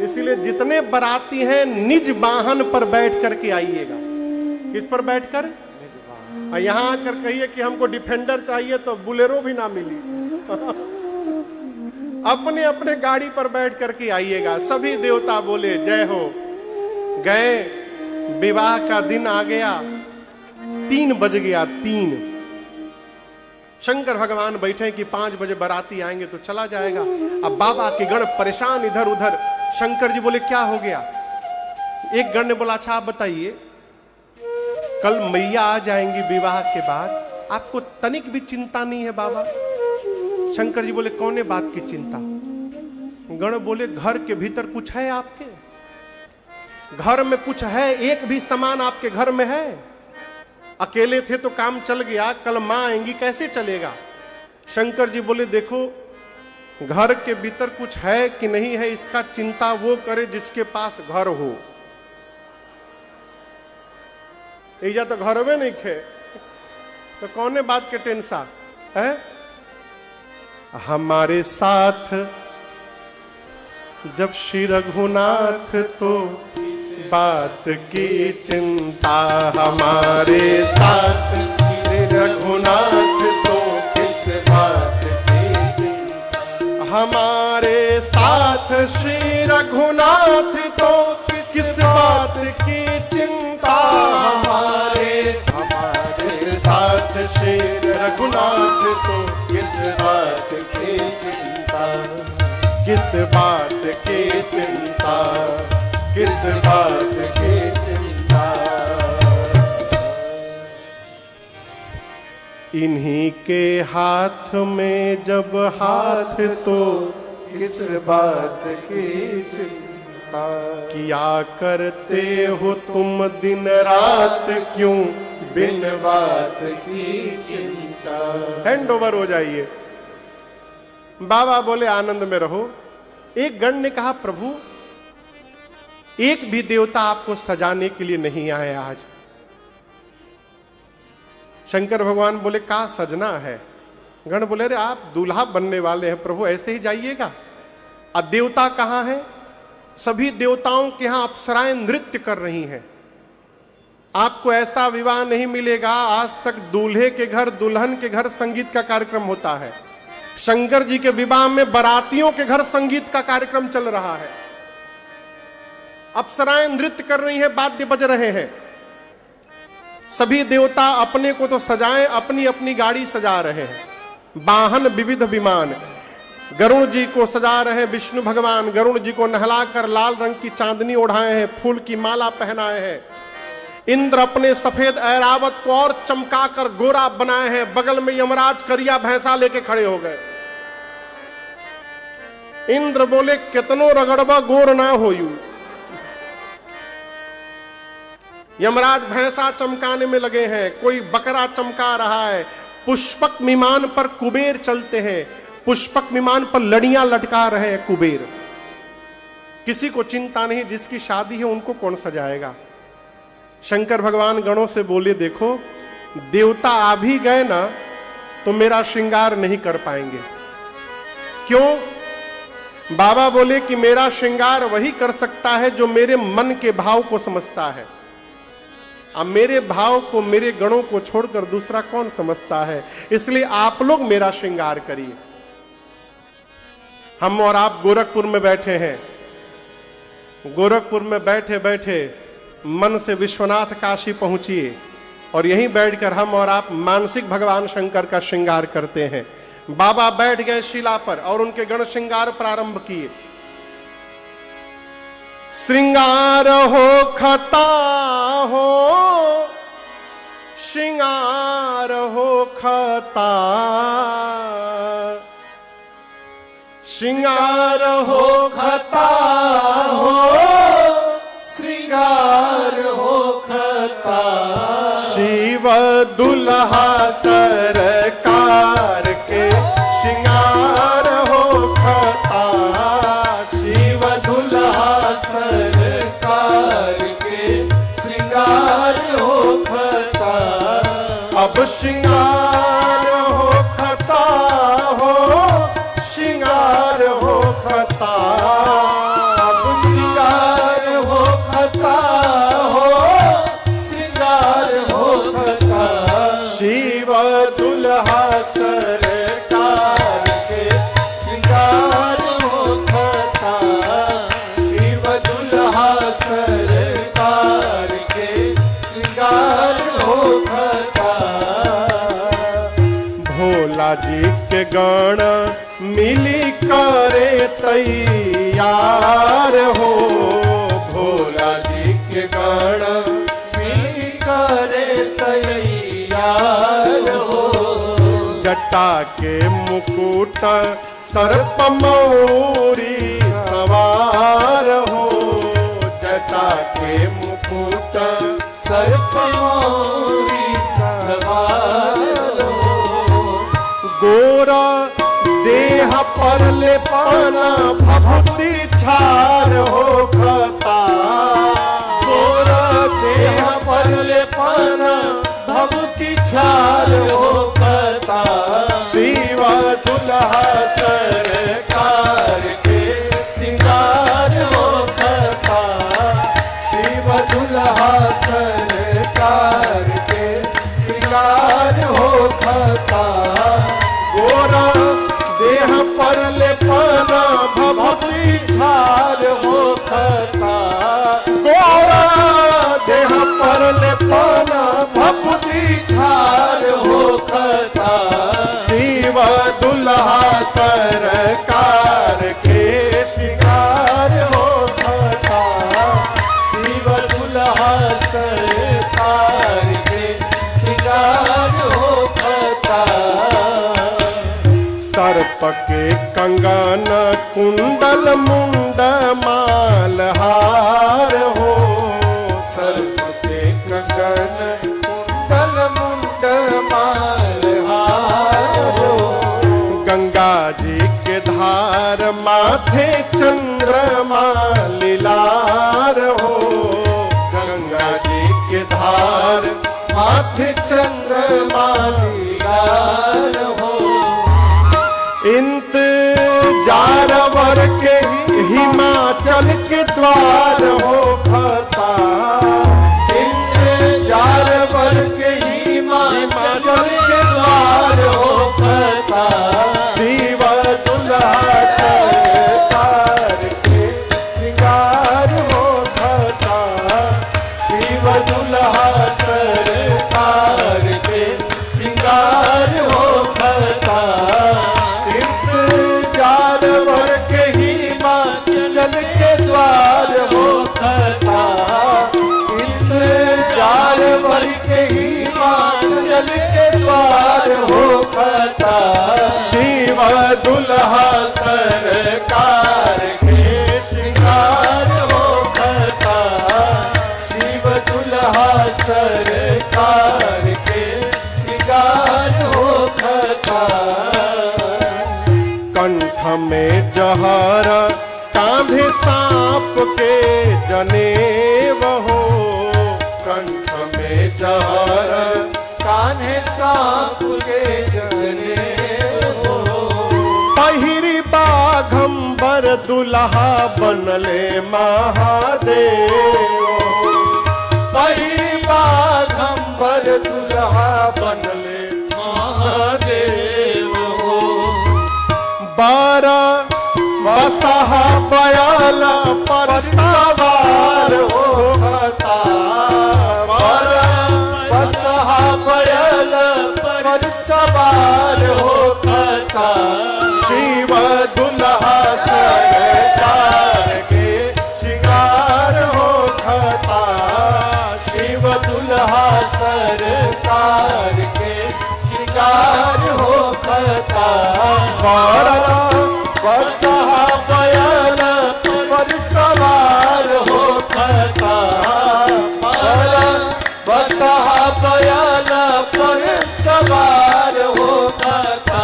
इसलिए जितने बाराती हैं निज वाहन पर बैठ करके आइएगा। किस पर बैठकर? यहां आकर कहिए कि हमको डिफेंडर चाहिए तो बुलेरो भी ना मिली। अपने अपने गाड़ी पर बैठ करके आइएगा। सभी देवता बोले जय हो। गए, विवाह का दिन आ गया, 3 बज गया। 3 शंकर भगवान बैठे कि 5 बजे बाराती आएंगे तो चला जाएगा। अब बाबा के गण परेशान इधर उधर। शंकर जी बोले क्या हो गया? एक गण ने बोला, अच्छा आप बताइए, कल मैया आ जाएंगी विवाह के बाद, आपको तनिक भी चिंता नहीं है बाबा? शंकर जी बोले, कौन बात की चिंता? गण बोले, घर के भीतर कुछ है आपके? घर में कुछ है? एक भी सामान आपके घर में है? अकेले थे तो काम चल गया, कल मां आएंगी कैसे चलेगा? शंकर जी बोले, देखो घर के भीतर कुछ है कि नहीं है इसका चिंता वो करे जिसके पास घर हो। या तो घर में नहीं खे तो कौन बात के टेंशन है? हमारे साथ जब श्री रघुनाथ तो बात की चिंता, हमारे साथ श्री रघुनाथ तो किस बात की चिंता, हमारे साथ श्री रघुनाथ तो किस बात की चिंता, हमारे साथ श्री रघुनाथ तो किस बात की चिंता, किस बात की चिंता, किस बात की चिंता। इन्हीं के हाथ में जब हाथ तो किस बात की चिंता, किया करते हो तुम दिन रात क्यों बिन बात की चिंता। हैंड ओवर हो जाइए। बाबा बोले, आनंद में रहो। एक गण ने कहा, प्रभु एक भी देवता आपको सजाने के लिए नहीं आए आज। शंकर भगवान बोले, का सजना है? गण बोले, अरे आप दूल्हा बनने वाले हैं प्रभु, ऐसे ही जाइएगा। अब देवता कहां है? सभी देवताओं के यहां अप्सराएं नृत्य कर रही हैं। आपको ऐसा विवाह नहीं मिलेगा, आज तक दूल्हे के घर दुल्हन के घर संगीत का कार्यक्रम होता है। शंकर जी के विवाह में बारातियों के घर संगीत का कार्यक्रम चल रहा है। अप्सराएं नृत्य कर रही हैं, वाद्य बज रहे हैं। सभी देवता अपने को तो सजाएं, अपनी अपनी गाड़ी सजा रहे हैं। वाहन विविध विमान, गरुण जी को सजा रहे हैं विष्णु भगवान, गरुण जी को नहलाकर लाल रंग की चांदनी ओढ़ाए हैं, फूल की माला पहनाए हैं। इंद्र अपने सफेद ऐरावत को और चमकाकर गोरा बनाए हैं, बगल में यमराज करिया भैंसा लेके खड़े हो गए। इंद्र बोले, कितनो रगड़बा गोर ना होयू। यमराज भैंसा चमकाने में लगे हैं, कोई बकरा चमका रहा है। पुष्पक विमान पर कुबेर चलते हैं, पुष्पक विमान पर लड़ियां लटका रहे हैं कुबेर। किसी को चिंता नहीं, जिसकी शादी है उनको कौन सजाएगा। शंकर भगवान गणों से बोले, देखो देवता आ भी गए ना तो मेरा श्रृंगार नहीं कर पाएंगे। क्यों? बाबा बोले कि मेरा श्रृंगार वही कर सकता है जो मेरे मन के भाव को समझता है। अब मेरे भाव को, मेरे गणों को छोड़कर दूसरा कौन समझता है? इसलिए आप लोग मेरा श्रृंगार करिए। हम और आप गोरखपुर में बैठे हैं। गोरखपुर में बैठे बैठे मन से विश्वनाथ काशी पहुंचिए और यहीं बैठकर हम और आप मानसिक भगवान शंकर का श्रृंगार करते हैं। बाबा बैठ गए शिला पर और उनके गण श्रृंगार प्रारंभ किए। श्रृंगार हो खता हो, श्रृंगार हो खता, श्रृंगार हो खता हो, श्रृंगार हो खता। शिव दुल्हा सरकार के श्रृंगार हो खता, शिव दुल्हा सरकार के श्रृंगार हो खता। अब श्रृंगार हो खता हो, श्रृंगार हो खता, अब श्रृंगार हो खता हो, श्रृंगार हो खता। शिव दुल्हा सरकार के श्रृंगार हो खता, शिव दुल्हा सरकार के श्रृंगार हो खता। भोला जी के गण मिली करे तैयार हो, भोला जी जटा के मुकुट सर्प मौरी सवार हो, जटा के मुकुट सर्प मौरी सवार हो। गोरा देह पर ले पाना भभूति छार हो खता, गोरा देह पर ले पाना भभूति छार हो खता। शिव दुल्हा सरकार के सिंगार हो खता, शिव दुल्हा सरकार के सिंगार हो खता। गोरा देह पर ले पाना भभूति छार हो खता, गोरा देह पर ले पाना भभूति छार हो खता। शिव दुल्हा सरकार के शिकार हो खता, शिव दुल्हा सरकार के सिंगार हो खता। सर्प के कंगन कुंडल मुंड मालहार हो, सर्प के कंगन कुंडल मुंड मालहार हो। गंगा जी के धार माथे चंद्रमा लीलार हो, गंगा जी के धार माथे चंद्रमा लीलार हो। इंतजार वर के हिमाचल के द्वार हो खता, इंतजार वर के हिमाचल के द्वार हो खता। शिव दुल्हा सरकार के सिंगार हो खता, शिव दुल्हा सरकार के सिंगार हो खता। इंतजार वर के हिमाचल के द्वार हो खता, इंतजार वर के हिमाचल के द्वार हो खता। शिव दुल्हा सरकार के सिंगार हो खता, शिव दुल्हा सरकार के सिंगार हो खता। कंठ में जहर कांधे सांप के जनेब हो, कंठ में जहर कान्हे सांप के जने हो। पहिरी बाघंबर दुल्हा बनले महादेव, पहिरी बाघंबर दुल्हा बनले महादेव हो। बारा बसहा बयाला पर सवार हो खता, बारा बसहा बैल पर सवार हो खता। शिव दुल्हा सरकार के शिकार हो खता, शिव दुल्हा सरकार के शिकार हो खता। बारा बसहा बैल पर सवार हो खता, बसहा बैल पर सवार हो खता।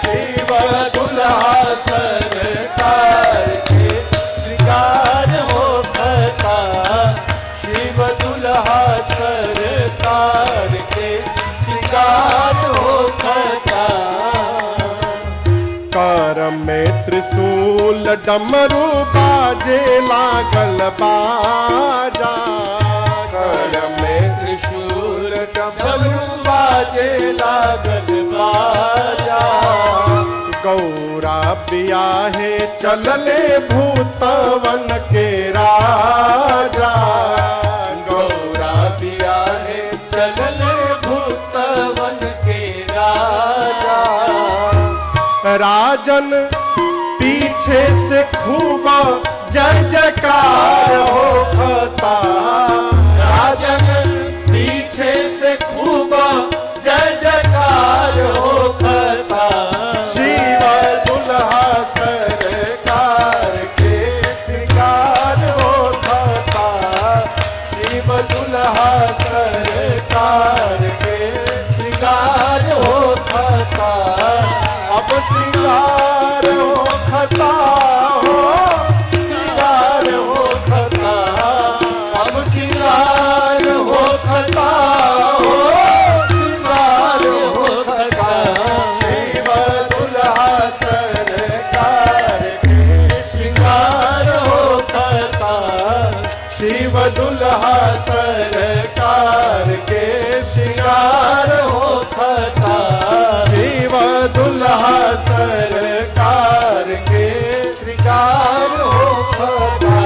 शिव दुल्हा सरकार के शिकार हो खता, शिव दुल्हा सरकार के शिकार हो खता। कर में त्रिशूल डमरू बाजे लागल बाजा, कर में त्रिशूल डमरू बाजे लागल बाजा। गौरा बियाहे चलले भूतवन के राजा, गौरा बियाहे चलले भूतवन के राजा। राजन पीछे से खूब जय जयकार हो खता, राजन पीछे से खूब जय जयकार हो खता। शिव दुल्हा सरकार के श्रृंगार हो खता, शिव दुल्हा सरकार के श्रृंगार हो खता।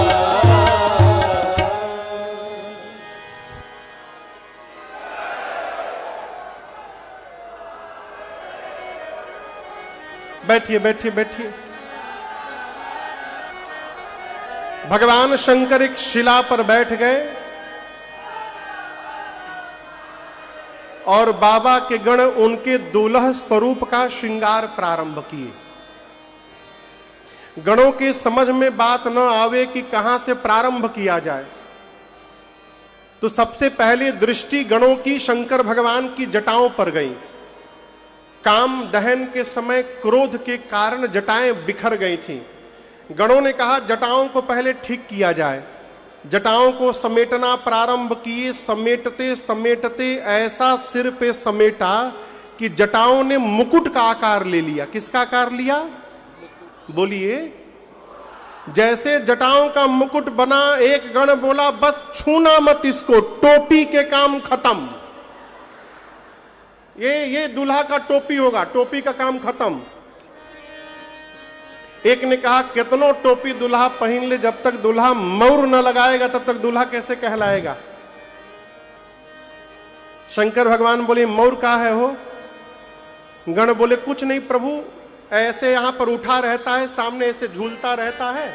बैठिए बैठिए बैठिए। भगवान शंकर एक शिला पर बैठ गए और बाबा के गण उनके दुल्हा स्वरूप का श्रृंगार प्रारंभ किए। गणों के समझ में बात न आवे कि कहां से प्रारंभ किया जाए, तो सबसे पहले दृष्टि गणों की शंकर भगवान की जटाओं पर गई। काम दहन के समय क्रोध के कारण जटाएं बिखर गई थीं। गणों ने कहा जटाओं को पहले ठीक किया जाए। जटाओं को समेटना प्रारंभ किए। समेटते समेटते ऐसा सिर पे समेटा कि जटाओं ने मुकुट का आकार ले लिया। किसका आकार लिया? बोलिए। जैसे जटाओं का मुकुट बना, एक गण बोला बस छूना मत इसको, टोपी के काम खत्म। ये दूल्हा का टोपी होगा, टोपी का काम खत्म। एक ने कहा कितनो टोपी दूल्हा पहन ले, जब तक दूल्हा मौर न लगाएगा तब तक दूल्हा कैसे कहलाएगा। शंकर भगवान बोले मौर का है हो? गण बोले कुछ नहीं प्रभु, ऐसे यहां पर उठा रहता है, सामने ऐसे झूलता रहता है,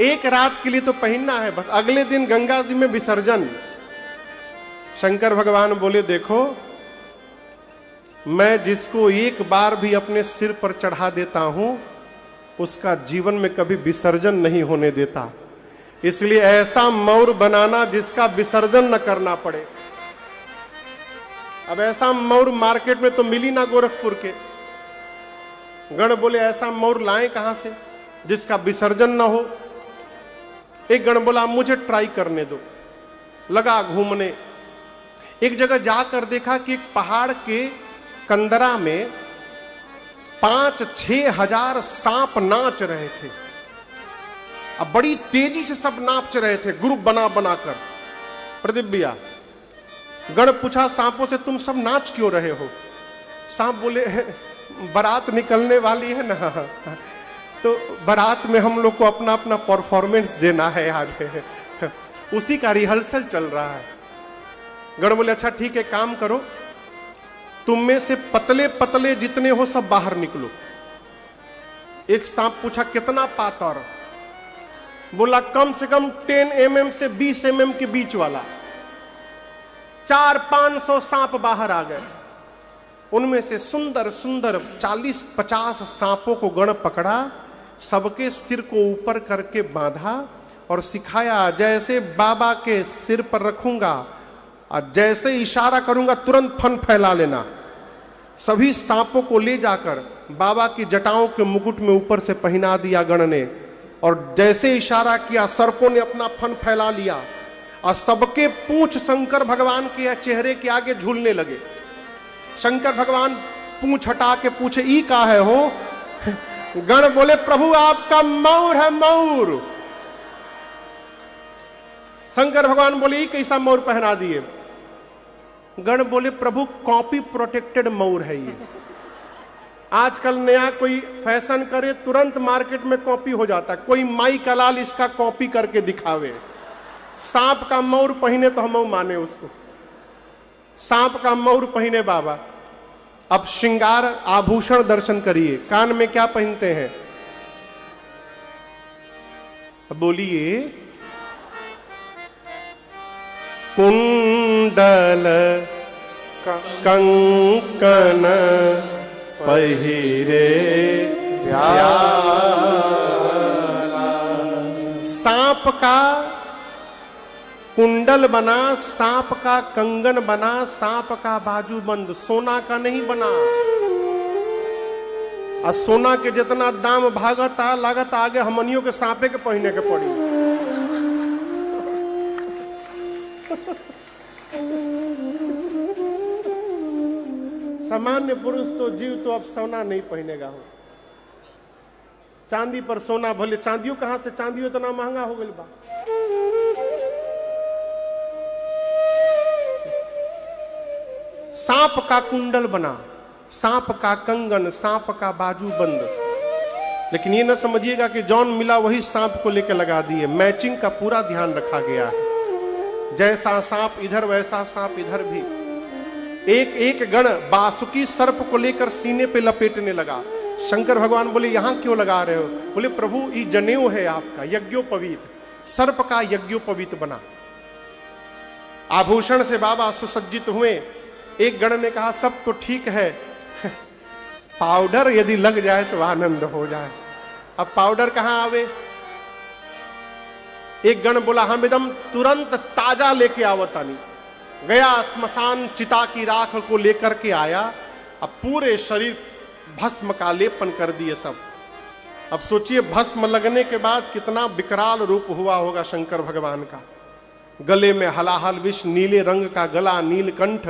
एक रात के लिए तो पहनना है बस, अगले दिन गंगा जी में विसर्जन। शंकर भगवान बोले देखो, मैं जिसको एक बार भी अपने सिर पर चढ़ा देता हूं उसका जीवन में कभी विसर्जन नहीं होने देता। इसलिए ऐसा मौर बनाना जिसका विसर्जन न करना पड़े। अब ऐसा मौर मार्केट में तो मिली ना गोरखपुर के। गण बोले ऐसा मौर लाएं कहां से जिसका विसर्जन ना हो। एक गण बोला मुझे ट्राई करने दो। लगा घूमने। एक जगह जाकर देखा कि एक पहाड़ के कंदरा में 5-6 हजार सांप नाच रहे थे। अब बड़ी तेजी से सब नाच रहे थे, ग्रुप बना बनाकर। प्रदीप भैया, गण पूछा सांपों से तुम सब नाच क्यों रहे हो? सांप बोले बारात निकलने वाली है ना, तो बारात में हम लोग को अपना अपना परफॉर्मेंस देना है यार, उसी का रिहर्सल चल रहा है। गण बोले अच्छा ठीक है, काम करो, तुम में से पतले पतले जितने हो सब बाहर निकलो। एक सांप पूछा कितना पातर? बोला कम से कम 10 mm से 20 mm के बीच वाला। 400-500 सांप बाहर आ गए। उनमें से सुंदर सुंदर 40-50 सांपों को गण पकड़ा, सबके सिर को ऊपर करके बांधा और सिखाया जैसे बाबा के सिर पर रखूंगा और जैसे इशारा करूंगा तुरंत फन फैला लेना। सभी सांपों को ले जाकर बाबा की जटाओं के मुकुट में ऊपर से पहना दिया गण ने, और जैसे इशारा किया सर्पों ने अपना फन फैला लिया और सबके पूंछ शंकर भगवान के चेहरे के आगे झूलने लगे। शंकर भगवान पूंछ हटा के पूछे ई का है हो? गण बोले प्रभु आपका मौर है मौर। शंकर भगवान बोले ई कैसा मौर पहना दिए? गण बोले प्रभु कॉपी प्रोटेक्टेड मौर है ये। आजकल नया कोई फैशन करे तुरंत मार्केट में कॉपी हो जाता है। कोई माई कलाल इसका कॉपी करके दिखावे। सांप का मौर पहने तो हम माने उसको, सांप का मौर पहने बाबा। अब श्रृंगार आभूषण दर्शन करिए। कान में क्या पहनते हैं? बोलिए कुंडल कंकन पहिरे प्याला। सांप का कुंडल बना, सांप का कंगन बना, सांप का बाजूबंद, सोना का नहीं बना। और सोना के जितना दाम भागता लागत आगे हमनियों के सांपे के पहने के पड़ी। सामान्य पुरुष तो जीव तो अब सोना नहीं पहनेगा हो। चांदी पर सोना, भले चांदियों कहां से, चांदियों इतना महंगा हो गई बा। सांप का कुंडल बना, सांप का कंगन, सांप का बाजू बंद। लेकिन ये ना समझिएगा कि जौन मिला वही सांप को लेकर लगा दिए। मैचिंग का पूरा ध्यान रखा गया है। जैसा सांप इधर वैसा सांप इधर भी। एक एक गण बासुकी सर्प को लेकर सीने पे लपेटने लगा। शंकर भगवान बोले यहां क्यों लगा रहे हो? बोले प्रभु ये जनेऊ है आपका, यज्ञोपवीत, सर्प का यज्ञोपवीत बना। आभूषण से बाबा सुसज्जित हुए। एक गण ने कहा सब तो ठीक है, पाउडर यदि लग जाए तो आनंद हो जाए। अब पाउडर कहां आवे? एक गण बोला हम एकदम तुरंत ताजा लेके आवतानी। गया स्मशान, चिता की राख को लेकर के आया। अब पूरे शरीर भस्म का लेपन कर दिए सब। अब सोचिए भस्म लगने के बाद कितना विकराल रूप हुआ होगा शंकर भगवान का। गले में हलाहल विष, नीले रंग का गला, नीलकंठ,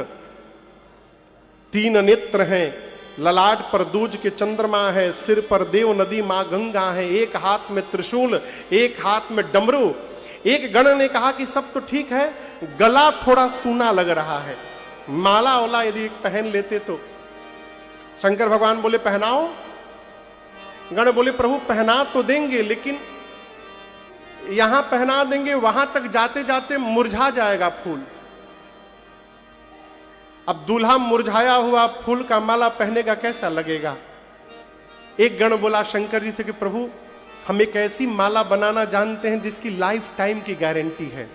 3 नेत्र हैं, ललाट पर दूज के चंद्रमा है, सिर पर देव नदी मां गंगा है, एक हाथ में त्रिशूल, एक हाथ में डमरू। एक गण ने कहा कि सब तो ठीक है, गला थोड़ा सूना लग रहा है, माला वाला यदि पहन लेते तो। शंकर भगवान बोले पहनाओ। गण बोले प्रभु पहना तो देंगे, लेकिन यहां पहना देंगे, वहां तक जाते जाते मुरझा जाएगा फूल। अब दूल्हा मुरझाया हुआ फूल का माला पहनेगा, कैसा लगेगा? एक गण बोला शंकर जी से कि प्रभु हम एक ऐसी माला बनाना जानते हैं जिसकी लाइफ टाइम की गारंटी है,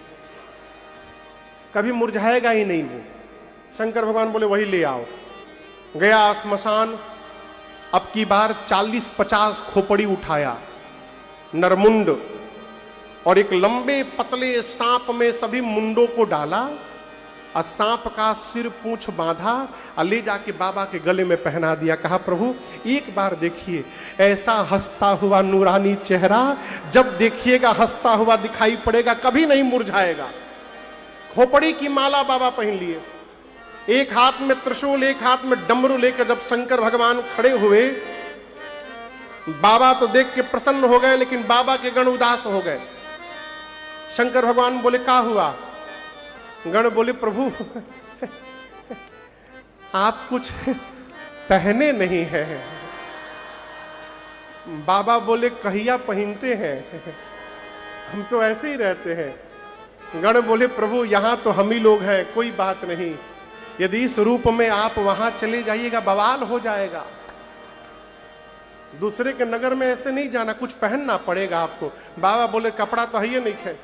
कभी मुरझाएगा ही नहीं वो। शंकर भगवान बोले वही ले आओ। गया स्मशान, अब की बार 40-50 खोपड़ी उठाया, नरमुंड, और एक लंबे पतले सांप में सभी मुंडों को डाला और सांप का सिर पूंछ बांधा और ले जाके बाबा के गले में पहना दिया। कहा प्रभु एक बार देखिए ऐसा हंसता हुआ नूरानी चेहरा, जब देखिएगा हंसता हुआ दिखाई पड़ेगा, कभी नहीं मुरझाएगा। खोपड़ी की माला बाबा पहन लिए, एक हाथ में त्रिशूल, एक हाथ में डमरू लेकर जब शंकर भगवान खड़े हुए, बाबा तो देख के प्रसन्न हो गए, लेकिन बाबा के गण उदास हो गए। शंकर भगवान बोले क्या हुआ? गण बोले प्रभु आप कुछ पहने नहीं है। बाबा बोले कहिया पहनते हैं, हम तो ऐसे ही रहते हैं। गण बोले प्रभु यहां तो हम ही लोग हैं, कोई बात नहीं, यदि इस रूप में आप वहां चले जाइएगा बवाल हो जाएगा। दूसरे के नगर में ऐसे नहीं जाना, कुछ पहनना पड़ेगा आपको। बाबा बोले कपड़ा तो है नहीं है।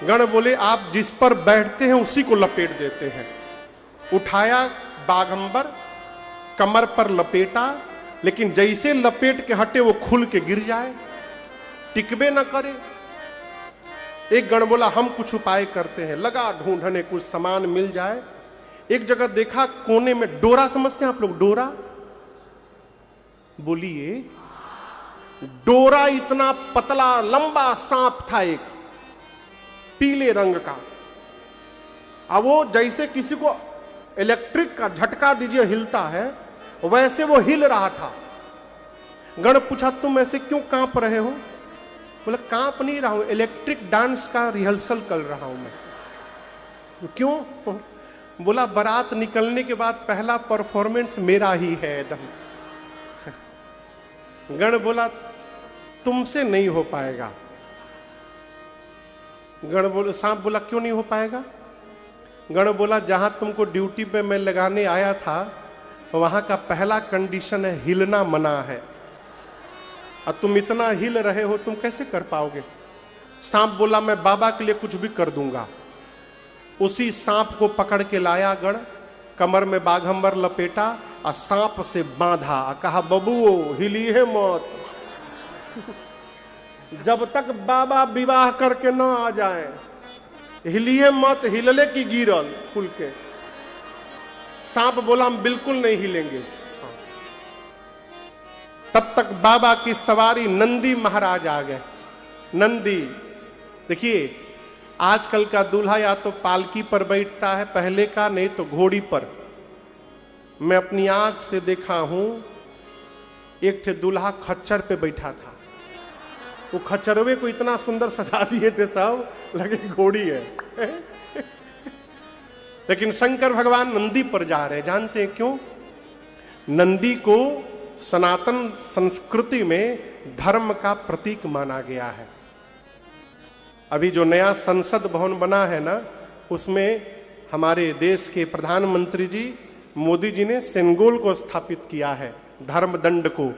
गण बोले आप जिस पर बैठते हैं उसी को लपेट देते हैं। उठाया बागंबर, कमर पर लपेटा, लेकिन जैसे लपेट के हटे वो खुल के गिर जाए, टिकबे न करे। एक गण बोला हम कुछ उपाय करते हैं, लगा ढूंढने कुछ सामान मिल जाए। एक जगह देखा कोने में डोरा, समझते हैं आप लोग डोरा? बोलिए डोरा, इतना पतला लंबा सांप था एक पीले रंग का। अब वो जैसे किसी को इलेक्ट्रिक का झटका दीजिए हिलता है, वैसे वो हिल रहा था। गण पूछा तुम ऐसे क्यों कांप रहे हो? बोला कांप नहीं रहा हूं, इलेक्ट्रिक डांस का रिहर्सल कर रहा हूं मैं। क्यों? बोला बारात निकलने के बाद पहला परफॉर्मेंस मेरा ही है एकदम। गण बोला तुमसे नहीं हो पाएगा। गण बोला, सांप बोला क्यों नहीं हो पाएगा? गण बोला जहां तुमको ड्यूटी पे मैं लगाने आया था वहां का पहला कंडीशन है हिलना मना है, और तुम इतना हिल रहे हो, तुम कैसे कर पाओगे? सांप बोला मैं बाबा के लिए कुछ भी कर दूंगा। उसी सांप को पकड़ के लाया गण, कमर में बाघंबर लपेटा और सांप से बांधा, कहा बबुओ हिली है मौत, जब तक बाबा विवाह करके न आ जाए हिलिए मत, हिलले की गिरल खुल के। सांप बोला हम बिल्कुल नहीं हिलेंगे। तब तक बाबा की सवारी नंदी महाराज आ गए। नंदी, देखिए आजकल का दूल्हा या तो पालकी पर बैठता है, पहले का नहीं तो घोड़ी पर। मैं अपनी आंख से देखा हूं, एक थे दूल्हा खच्चर पे बैठा था, वो खच्चरवे को इतना सुंदर सजा दिए थे सब, लगे घोड़ी है। लेकिन शंकर भगवान नंदी पर जा रहे हैं। जानते हैं क्यों? नंदी को सनातन संस्कृति में धर्म का प्रतीक माना गया है। अभी जो नया संसद भवन बना है ना, उसमें हमारे देश के प्रधानमंत्री जी मोदी जी ने सेंगोल को स्थापित किया है, धर्म दंड को।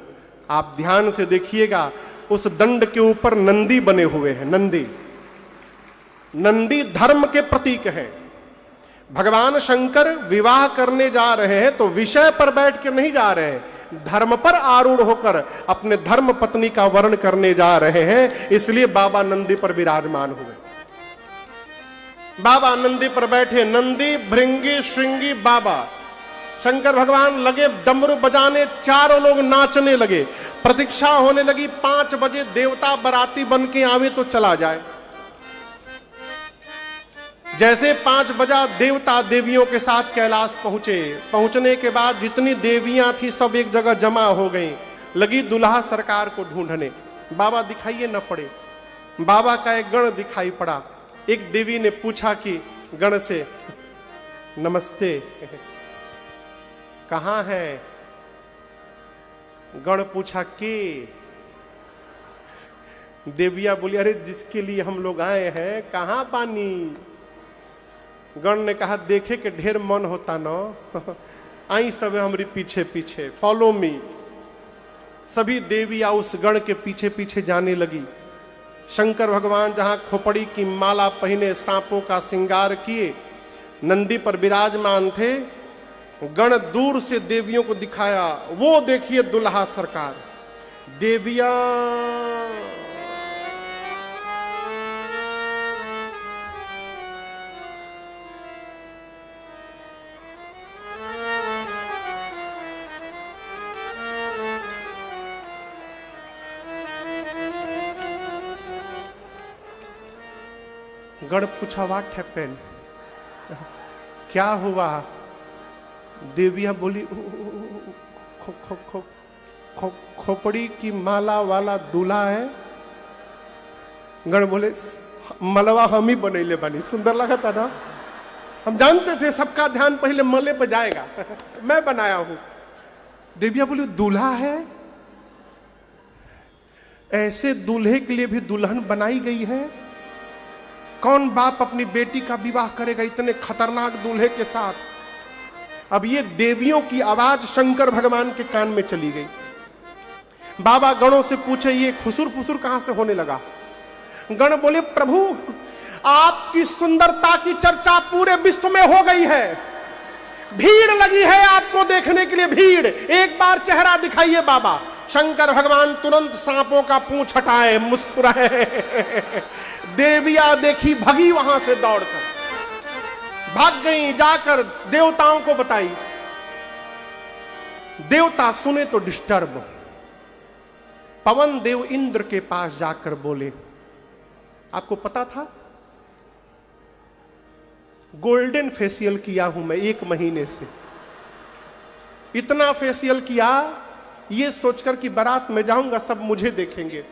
आप ध्यान से देखिएगा, उस दंड के ऊपर नंदी बने हुए हैं। नंदी नंदी धर्म के प्रतीक हैं। भगवान शंकर विवाह करने जा रहे हैं तो विषय पर बैठ के नहीं जा रहे हैं, धर्म पर आरूढ़ होकर अपने धर्म पत्नी का वर्ण करने जा रहे हैं। इसलिए बाबा नंदी पर विराजमान हुए। बाबा नंदी पर बैठे, नंदी भृंगी श्रृंगी बाबा। शंकर भगवान लगे डमरू बजाने, चारों लोग नाचने लगे। प्रतीक्षा होने लगी 5 बजे देवता बराती बन के आवे तो चला जाए। जैसे 5 बजा देवता देवियों के साथ कैलाश पहुंचे। पहुंचने के बाद जितनी देवियां थी सब एक जगह जमा हो गई, लगी दुल्हा सरकार को ढूंढने। बाबा दिखाइए न पड़े। बाबा का एक गण दिखाई पड़ा। एक देवी ने पूछा कि गण से, नमस्ते, कहां है? गण पूछा के? देविया बोली, अरे जिसके लिए हम लोग आए हैं, कहां पानी? गण ने कहा, देखे के ढेर मन होता न, आई सब हमारी पीछे पीछे, फॉलो मी। सभी देवियां उस गण के पीछे पीछे जाने लगी। शंकर भगवान जहां खोपड़ी की माला पहने, सांपों का श्रृंगार किए, नंदी पर विराजमान थे। गण दूर से देवियों को दिखाया, वो देखिए दुल्हा सरकार। देवियां गण पूछा, व्हाट हैपेंड? क्या हुआ? देवियां बोली, खोपड़ी की माला वाला दूल्हा है। गण बोले, मलवा हम ही बनैले बानी। सुंदर लगा था ना? हम जानते थे सबका ध्यान पहले मले पे जाएगा। मैं बनाया हूं। देवियां बोली, दूल्हा है? ऐसे दूल्हे के लिए भी दुल्हन बनाई गई है? कौन बाप अपनी बेटी का विवाह करेगा इतने खतरनाक दूल्हे के साथ? अब ये देवियों की आवाज शंकर भगवान के कान में चली गई। बाबा गणों से पूछे, ये खुसुर फुसुर कहां से होने लगा? गण बोले, प्रभु आपकी सुंदरता की चर्चा पूरे विश्व में हो गई है, भीड़ लगी है आपको देखने के लिए, भीड़। एक बार चेहरा दिखाइए बाबा। शंकर भगवान तुरंत सांपों का पूंछ हटाए, मुस्कुराए। देवियां देखी, भगी वहां से दौड़कर, भाग गई, जाकर देवताओं को बताई। देवता सुने तो डिस्टर्ब। पवन देव इंद्र के पास जाकर बोले, आपको पता था गोल्डन फेशियल किया हूं मैं 1 महीने से। इतना फेशियल किया ये सोचकर कि बारात में जाऊंगा सब मुझे देखेंगे।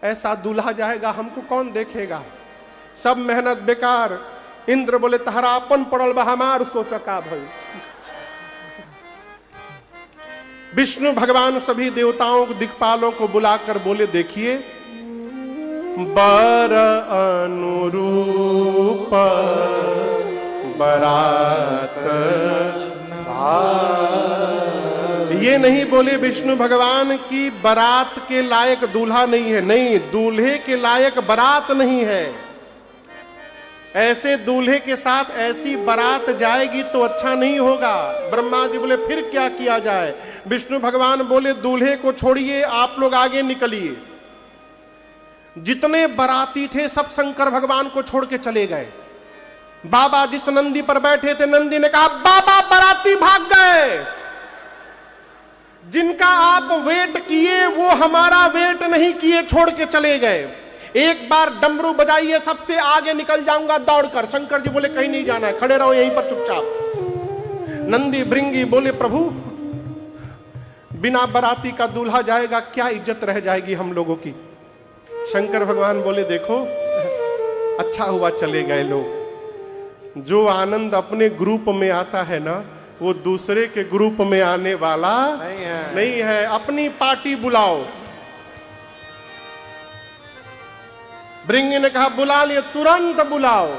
ऐसा दूल्हा जाएगा, हमको कौन देखेगा? सब मेहनत बेकार। इंद्र बोले, तहरा अपन पड़ल बा, हमार सोच का भई। विष्णु भगवान सभी देवताओं को, दिक्पालों को बुलाकर बोले, देखिए बर अनुरूप बरात। ये नहीं बोले विष्णु भगवान की बारात के लायक दूल्हा नहीं है, नहीं, दूल्हे के लायक बारात नहीं है। ऐसे दूल्हे के साथ ऐसी बारात जाएगी तो अच्छा नहीं होगा। ब्रह्मा जी बोले, फिर क्या किया जाए? विष्णु भगवान बोले, दूल्हे को छोड़िए, आप लोग आगे निकलिए। जितने बाराती थे सब शंकर भगवान को छोड़ के चले गए। बाबा जिस नंदी पर बैठे थे, नंदी ने कहा, बाबा बाराती भाग गए। जिनका आप वेट किए वो हमारा वेट नहीं किए, छोड़ के चले गए। एक बार डमरू बजाइए, सबसे आगे निकल जाऊंगा दौड़कर। शंकर जी बोले, कहीं नहीं जाना है, खड़े रहो यहीं पर चुपचाप। नंदी भृंगी बोले, प्रभु बिना बाराती का दूल्हा जाएगा, क्या इज्जत रह जाएगी हम लोगों की? शंकर भगवान बोले, देखो अच्छा हुआ चले गए लोग, जो आनंद अपने ग्रुप में आता है ना, वो दूसरे के ग्रुप में आने वाला नहीं है। अपनी पार्टी बुलाओ। भृंगी ने कहा बुला लिए, तुरंत बुलाओ।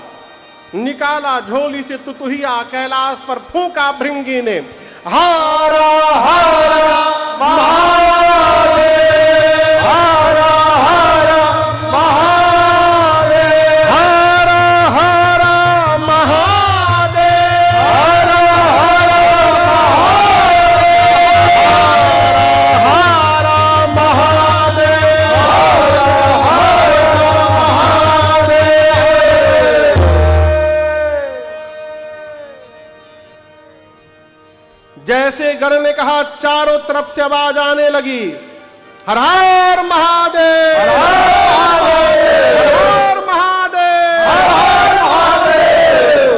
निकाला झोली से तुतुहिया, कैलाश पर फूंका भृंगी ने, हारा हारा महादेव, हारा हारा महादेव, हारा हारा महादेव, हारा हारा महादेव, हारा हारा महादेव। जैसे गण ने कहा, चारों तरफ से आवाज आने लगी, हर हर महादेव, हर हर महादेव, हर हर महादेव।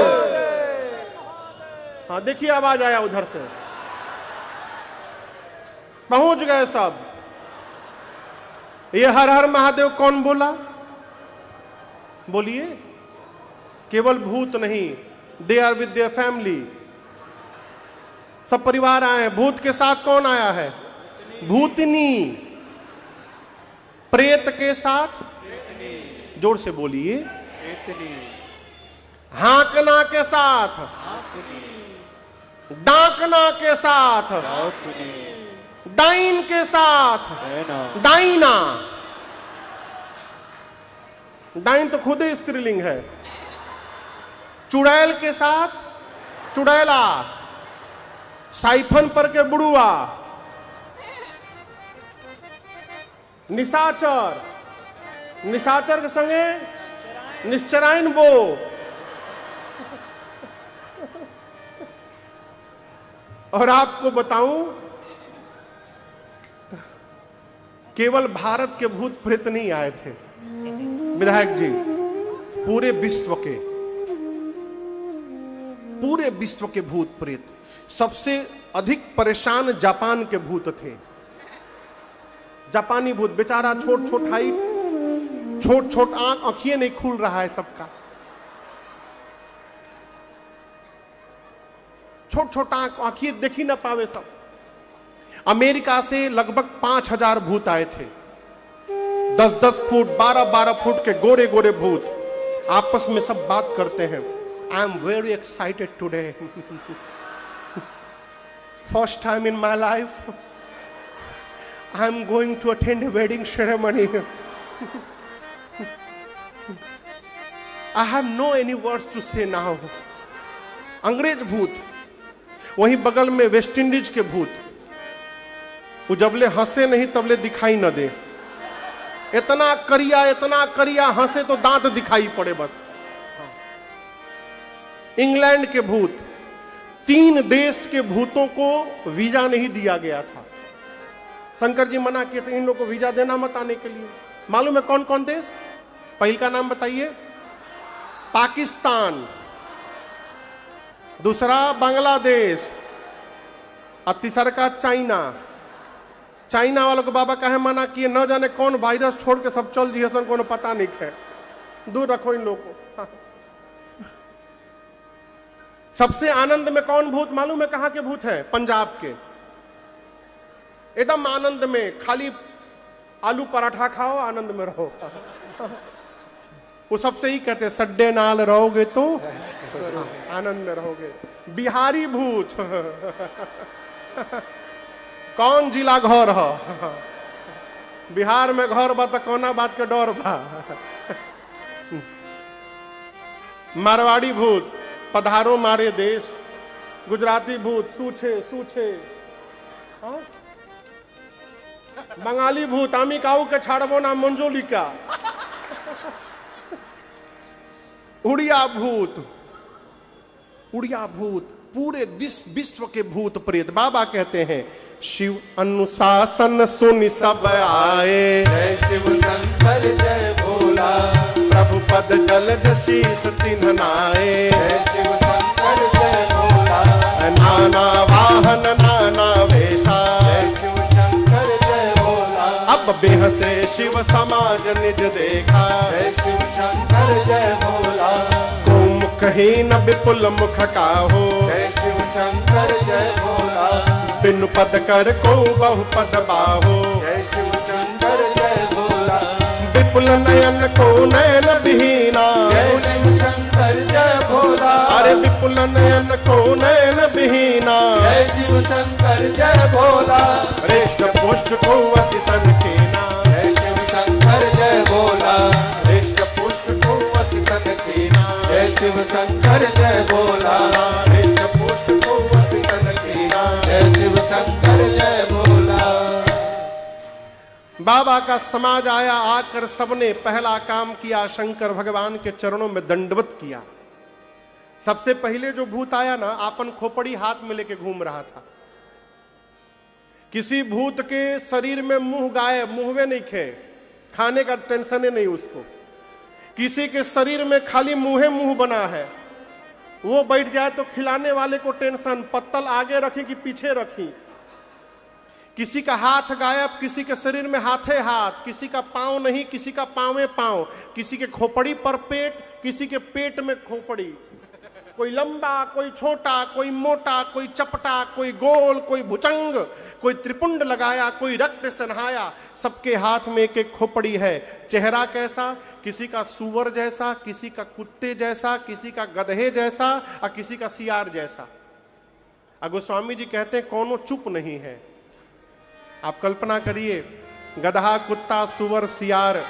हाँ देखिए आवाज आया उधर से, पहुंच गए सब। ये हर हर महादेव कौन बोला? बोलिए। केवल भूत नहीं, they are with their family, सब परिवार आए। भूत के साथ कौन आया है? भूतनी। प्रेत के साथ? जोर से बोलिए। हाकना के साथ? डाकना के साथ? डाइन के साथ? डाइना। डाइन तो खुद ही स्त्रीलिंग है। चुड़ैल के साथ? चुड़ैला। साइफन पर के बुड़ुआ। निशाचर, निशाचर के संगे निश्चरायन बो। और आपको बताऊं, केवल भारत के भूत प्रेत नहीं आए थे विधायक जी, पूरे विश्व के भूत प्रेत। सबसे अधिक परेशान जापान के भूत थे। जापानी भूत बेचारा, छोट छोट हाइट, छोट छोट आंख, आंखिए नहीं खुल रहा है सबका, छोट छोट आंख, आंखिए देख ही ना पावे सब। अमेरिका से लगभग 5000 भूत आए थे, 10-10 फुट, 12-12 फुट के गोरे गोरे भूत। आपस में सब बात करते हैं। I am very excited today, first time in my life I am going to attend a wedding ceremony. I have no any words to say now. अंग्रेज भूत। वहीं बगल में वेस्ट इंडीज के भूत, वो जबले हंसे नहीं तबले दिखाई न दे। इतना करिया हंसे तो दांत दिखाई पड़े बस। इंग्लैंड के भूत, 3 देश के भूतों को वीजा नहीं दिया गया था। शंकर जी मना किए थे इन लोगों को वीजा देना मत आने के लिए। मालूम है कौन कौन देश? पहल का नाम बताइए। पाकिस्तान, दूसरा बांग्लादेश, और तीसरा का चाइना। चाइना वालों को बाबा कहे मना किए, न जाने कौन वायरस छोड़ के सब चल दिए सन, कोनो पता नहीं है, दूर रखो इन लोगों को। सबसे आनंद में कौन भूत मालूम है? कहां के भूत है? पंजाब के। एकदम आनंद में, खाली आलू पराठा खाओ, आनंद में रहो। वो सबसे ही कहते हैं सड्डे नाल रहोगे तो आनंद में रहोगे। बिहारी भूत कौन जिला घर हो? बिहार में घर बा तो कौना बात के डर बा? मारवाड़ी भूत पधारो मारे देश। गुजराती भूत सूछे सूछे। बंगाली भूत आमी काऊ के छाड़बो ना मंजोलिका। उड़िया भूत, उड़िया भूत, पूरे विश्व के भूत प्रेत। बाबा कहते हैं शिव अनुशासन सुन सब आए, जय शिव शंकर जय भोला, प्रभु पद जलद शीस तिन्ह नाए, जय शिव शंकर जय भोला, नाना वाहन नाना वेशा, जय शिव शंकर जय भोला, अब बेहसे शिव समाज निज देखा, जय शिव शंकर जय भोला, मुख बहीन विपुल मुख काहो, जय शिव शंकर जय भोला, बिनु पद कर को बहुपद बाहो, जय शिव शंकर जय भोला, विपुल नयन को नयन विहीना, जय शिव शंकर जय भोला, अरे विपुल नयन को नयन विहीना, जय शिव शंकर जय भोला, रेष्ट पुष्ट को अति तन कीना, जय शिव शंकर जय भोला, रेष्ट पुष्ट को अति तन कीना, जय शिव शंकर जय भोला, रेष्ट पुष्ट को अति तन कीना। जय शिव शंकर जय भोला। बाबा का समाज आया, आकर सबने पहला काम किया, शंकर भगवान के चरणों में दंडवत किया। सबसे पहले जो भूत आया ना, आपन खोपड़ी हाथ में लेके घूम रहा था। किसी भूत के शरीर में मुंह गायब, मुंह में नहीं खे, खाने का टेंशन ही नहीं उसको। किसी के शरीर में खाली मुंह मुंह बना है, वो बैठ जाए तो खिलाने वाले को टेंशन, पत्तल आगे रखी कि पीछे रखी। किसी का हाथ गायब, किसी के शरीर में हाथे हाथ, किसी का पांव नहीं, किसी का पांवे पांव, किसी के खोपड़ी पर पेट, किसी के पेट में खोपड़ी। कोई लंबा, कोई छोटा, कोई मोटा, कोई चपटा, कोई गोल, कोई भुजंग, कोई त्रिपुंड लगाया, कोई रक्त से नहाया। सबके हाथ में एक एक खोपड़ी है। चेहरा कैसा? किसी का सूअर जैसा, किसी का कुत्ते जैसा, किसी का गधे जैसा और किसी का सियार जैसा। गोस्वामी जी कहते हैं कोनो चुप नहीं है। आप कल्पना करिए, गधा, कुत्ता, सूअर, सियार,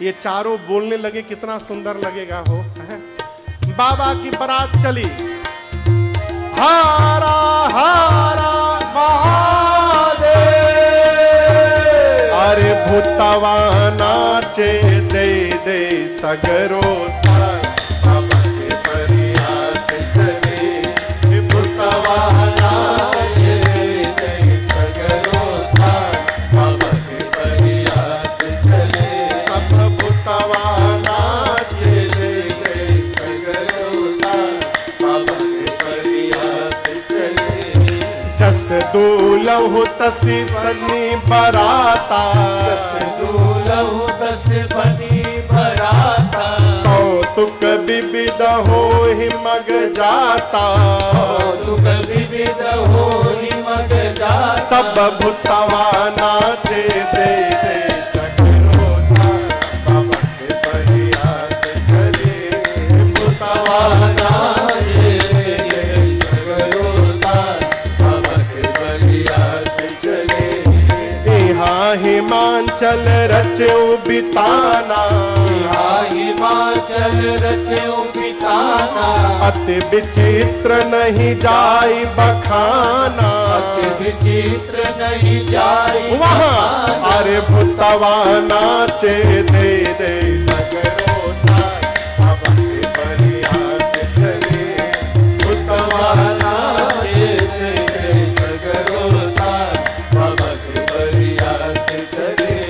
ये चारों बोलने लगे, कितना सुंदर लगेगा हो। बाबा की बारात चली, हारा हारा महादेव, अरे भूतवा नाचे दे दे सगरो थार, बाबा के परियात चले, भूतवा नाचे दे दे सगरो थार, बाबा के परियात चले, सब भूतवा नाचे दे दे सगरो थार, बाबा के परियात चले। जस दूलहु तसी सनी बराता, दूलहु दस बनी भराता, कौतुक विविध हो ही मग जाता, कौतुक विविध हो ही मग जाता, सब भूतवा नाचे दे दे सगरो थार, बाबा के परियात चले, भूतवा नाचे दे दे सगरो थार, बाबा के परियात चले। यहाँ हिमांचल रचो बिताना, हिमाचल रचो बिताना, अति विचित्र नहीं जाई बखाना, अति विचित्र नहीं जाई वहाँ अरे भूतवा नाचे दे दे सगरो थार, बाबा के परियात चले, भूतवा नाचे दे दे सगरो थार, बाबा के परियात चले।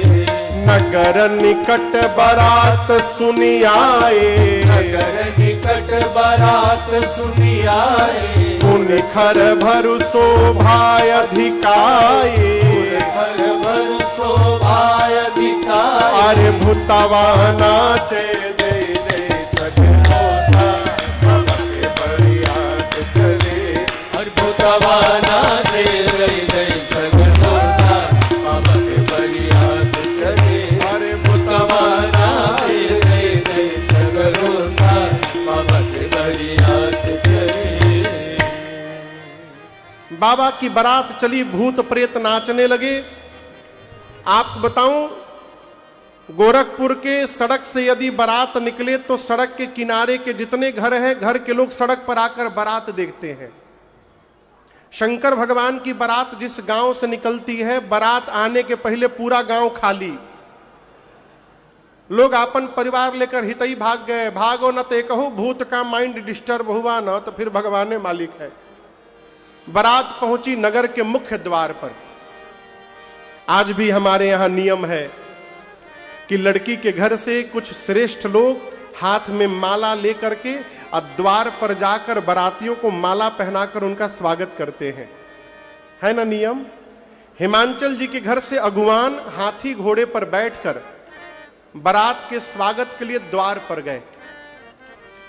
नगर निकट बारात सुनी आए, नगर निकट बारात सुनी आए, पुनि खर भरु शोभा अधिकाए, घर भर शोभाय दिखाए, अरे भूतवा नाचे दे दे सगरो थार, बाबा के परियात चले, भूतवा नाचे दे दे सगरो थार, बाबा के परियात चले। अरे भूतवा नाचे दे दे सगरो थार, बाबा के परियात चले। बाबा की बारात चली, भूत प्रेत नाचने लगे। आप बताऊं, गोरखपुर के सड़क से यदि बारात निकले तो सड़क के किनारे के जितने घर हैं, घर के लोग सड़क पर आकर बारात देखते हैं। शंकर भगवान की बारात जिस गांव से निकलती है, बारात आने के पहले पूरा गांव खाली, लोग अपन परिवार लेकर हितई भाग गए। भागो न ते कहो, भूत का माइंड डिस्टर्ब हुआ न तो फिर भगवान मालिक है। बारात पहुंची नगर के मुख्य द्वार पर। आज भी हमारे यहां नियम है कि लड़की के घर से कुछ श्रेष्ठ लोग हाथ में माला लेकर के और द्वार पर जाकर बारातियों को माला पहनाकर उनका स्वागत करते हैं, है ना नियम। हिमांचल जी के घर से अगुवान हाथी घोड़े पर बैठकर बारात के स्वागत के लिए द्वार पर गए।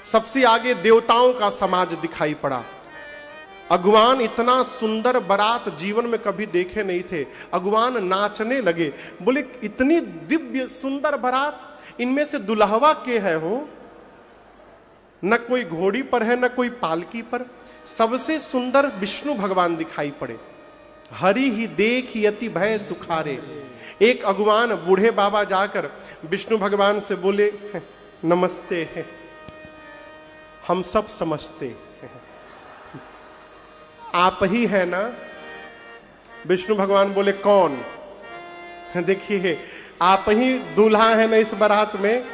सबसे आगे देवताओं का समाज दिखाई पड़ा। अगवान इतना सुंदर बारात जीवन में कभी देखे नहीं थे। अगवान नाचने लगे, बोले इतनी दिव्य सुंदर बारात, इनमें से दुल्हवा के है हो? न कोई घोड़ी पर है न कोई पालकी पर। सबसे सुंदर विष्णु भगवान दिखाई पड़े। हरि ही देख यति भय सुखारे। एक अगवान बूढ़े बाबा जाकर विष्णु भगवान से बोले, नमस्ते, हम सब समझते हैं, आप ही है ना? विष्णु भगवान बोले, कौन? देखिए आप ही दूल्हा है ना इस बारात में।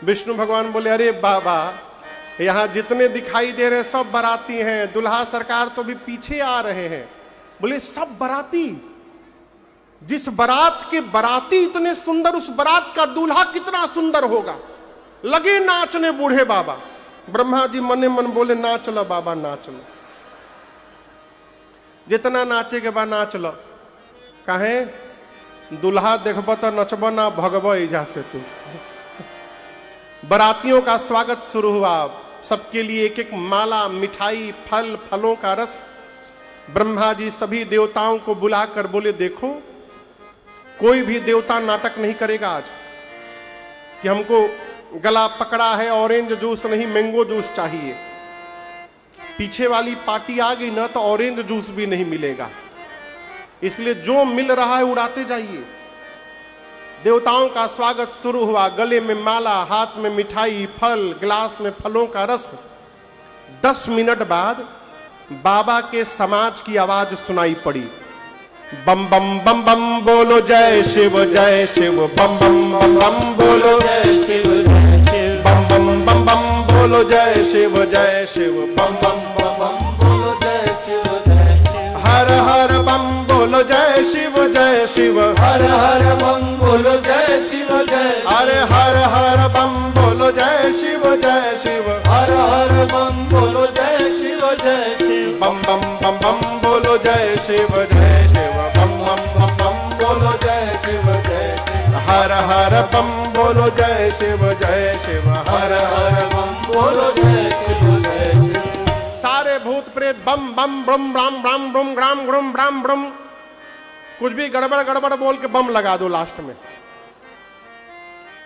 विष्णु भगवान बोले, अरे बाबा, यहां जितने दिखाई दे रहे हैं सब बाराती हैं, दुल्हा सरकार तो भी पीछे आ रहे हैं। बोले सब बाराती? जिस बारात के बाराती इतने सुंदर, उस बारात का दूल्हा कितना सुंदर होगा। लगे नाचने बूढ़े बाबा। ब्रह्मा जी मने मन बोले, नाच लो बाबा, नाच लो, जितना नाचे के बाद नाच लो। कहे दुल्हा देखब तो नचब ना, भगब एजा से तू। बारातियों का स्वागत शुरू हुआ। सबके लिए एक एक माला, मिठाई, फल, फलों का रस। ब्रह्मा जी सभी देवताओं को बुलाकर बोले, देखो कोई भी देवता नाटक नहीं करेगा आज कि हमको गला पकड़ा है, ऑरेंज जूस नहीं मैंगो जूस चाहिए। पीछे वाली पार्टी आ गई ना तो ऑरेंज जूस भी नहीं मिलेगा। इसलिए जो मिल रहा है उड़ाते जाइए। देवताओं का स्वागत शुरू हुआ। गले में माला, हाथ में मिठाई, फल, गिलास में फलों का रस। 10 मिनट बाद बाबा के समाज की आवाज सुनाई पड़ी। बम बम बम बम बोलो जय शिव जय शिव, बम बम बम बम बोलो जय शिव जय शिव, बम बम बम बम बोलो जय शिव जय शिव, बम बम बम बम बोलो जय शिव जय शिव, हर हर बम बोलो जय शिव जय शिव, हर हर बम बोलो जय शिव जय शिव, अरे हर हर बम बोलो जय शिव जय शिव, हर हर बम बोलो जय शिव जय शिव, बम बम बम बम बोलो जय शिव जय शिव, बम बम बम बम बोलो जय शिव जय शिव, हर हर बम बोलो जय शिव जय शिव, हर हर बम बोलो जय शिव जय शिव। सारे भूत प्रेत बम बम ब्रम राम राम ब्रम ग्राम ग्रम ब्राम ब्रम, कुछ भी गड़बड़ गड़बड़ बोल के बम लगा दो लास्ट में।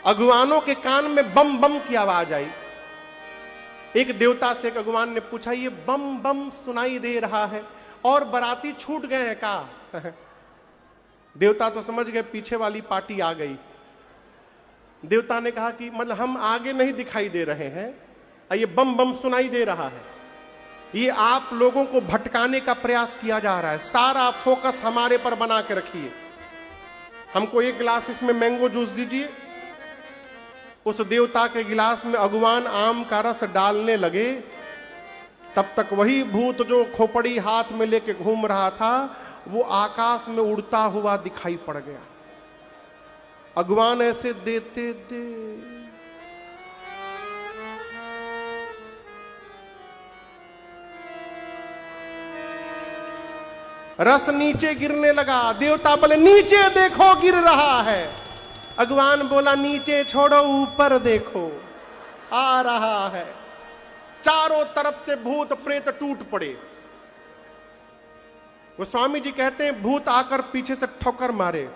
अगुवानों के कान में बम बम की आवाज आई। एक देवता से एक अगुवान ने पूछा, ये बम बम सुनाई दे रहा है और बाराती छूट गए हैं का? देवता तो समझ गए पीछे वाली पार्टी आ गई। देवता ने कहा कि मतलब हम आगे नहीं दिखाई दे रहे हैं, ये बम बम सुनाई दे रहा है, ये आप लोगों को भटकाने का प्रयास किया जा रहा है। सारा फोकस हमारे पर बना के रखिए। हमको एक गिलास इसमें मैंगो जूस दीजिए। उस देवता के गिलास में अगुवान आम का रस डालने लगे। तब तक वही भूत जो खोपड़ी हाथ में लेके घूम रहा था वो आकाश में उड़ता हुआ दिखाई पड़ गया। अगुवान ऐसे देते दे रस नीचे गिरने लगा। देवता बोले नीचे देखो गिर रहा है। अगवान बोला नीचे छोड़ो ऊपर देखो आ रहा है। चारों तरफ से भूत प्रेत टूट पड़े। वो स्वामी जी कहते हैं भूत आकर पीछे से ठोकर मारे।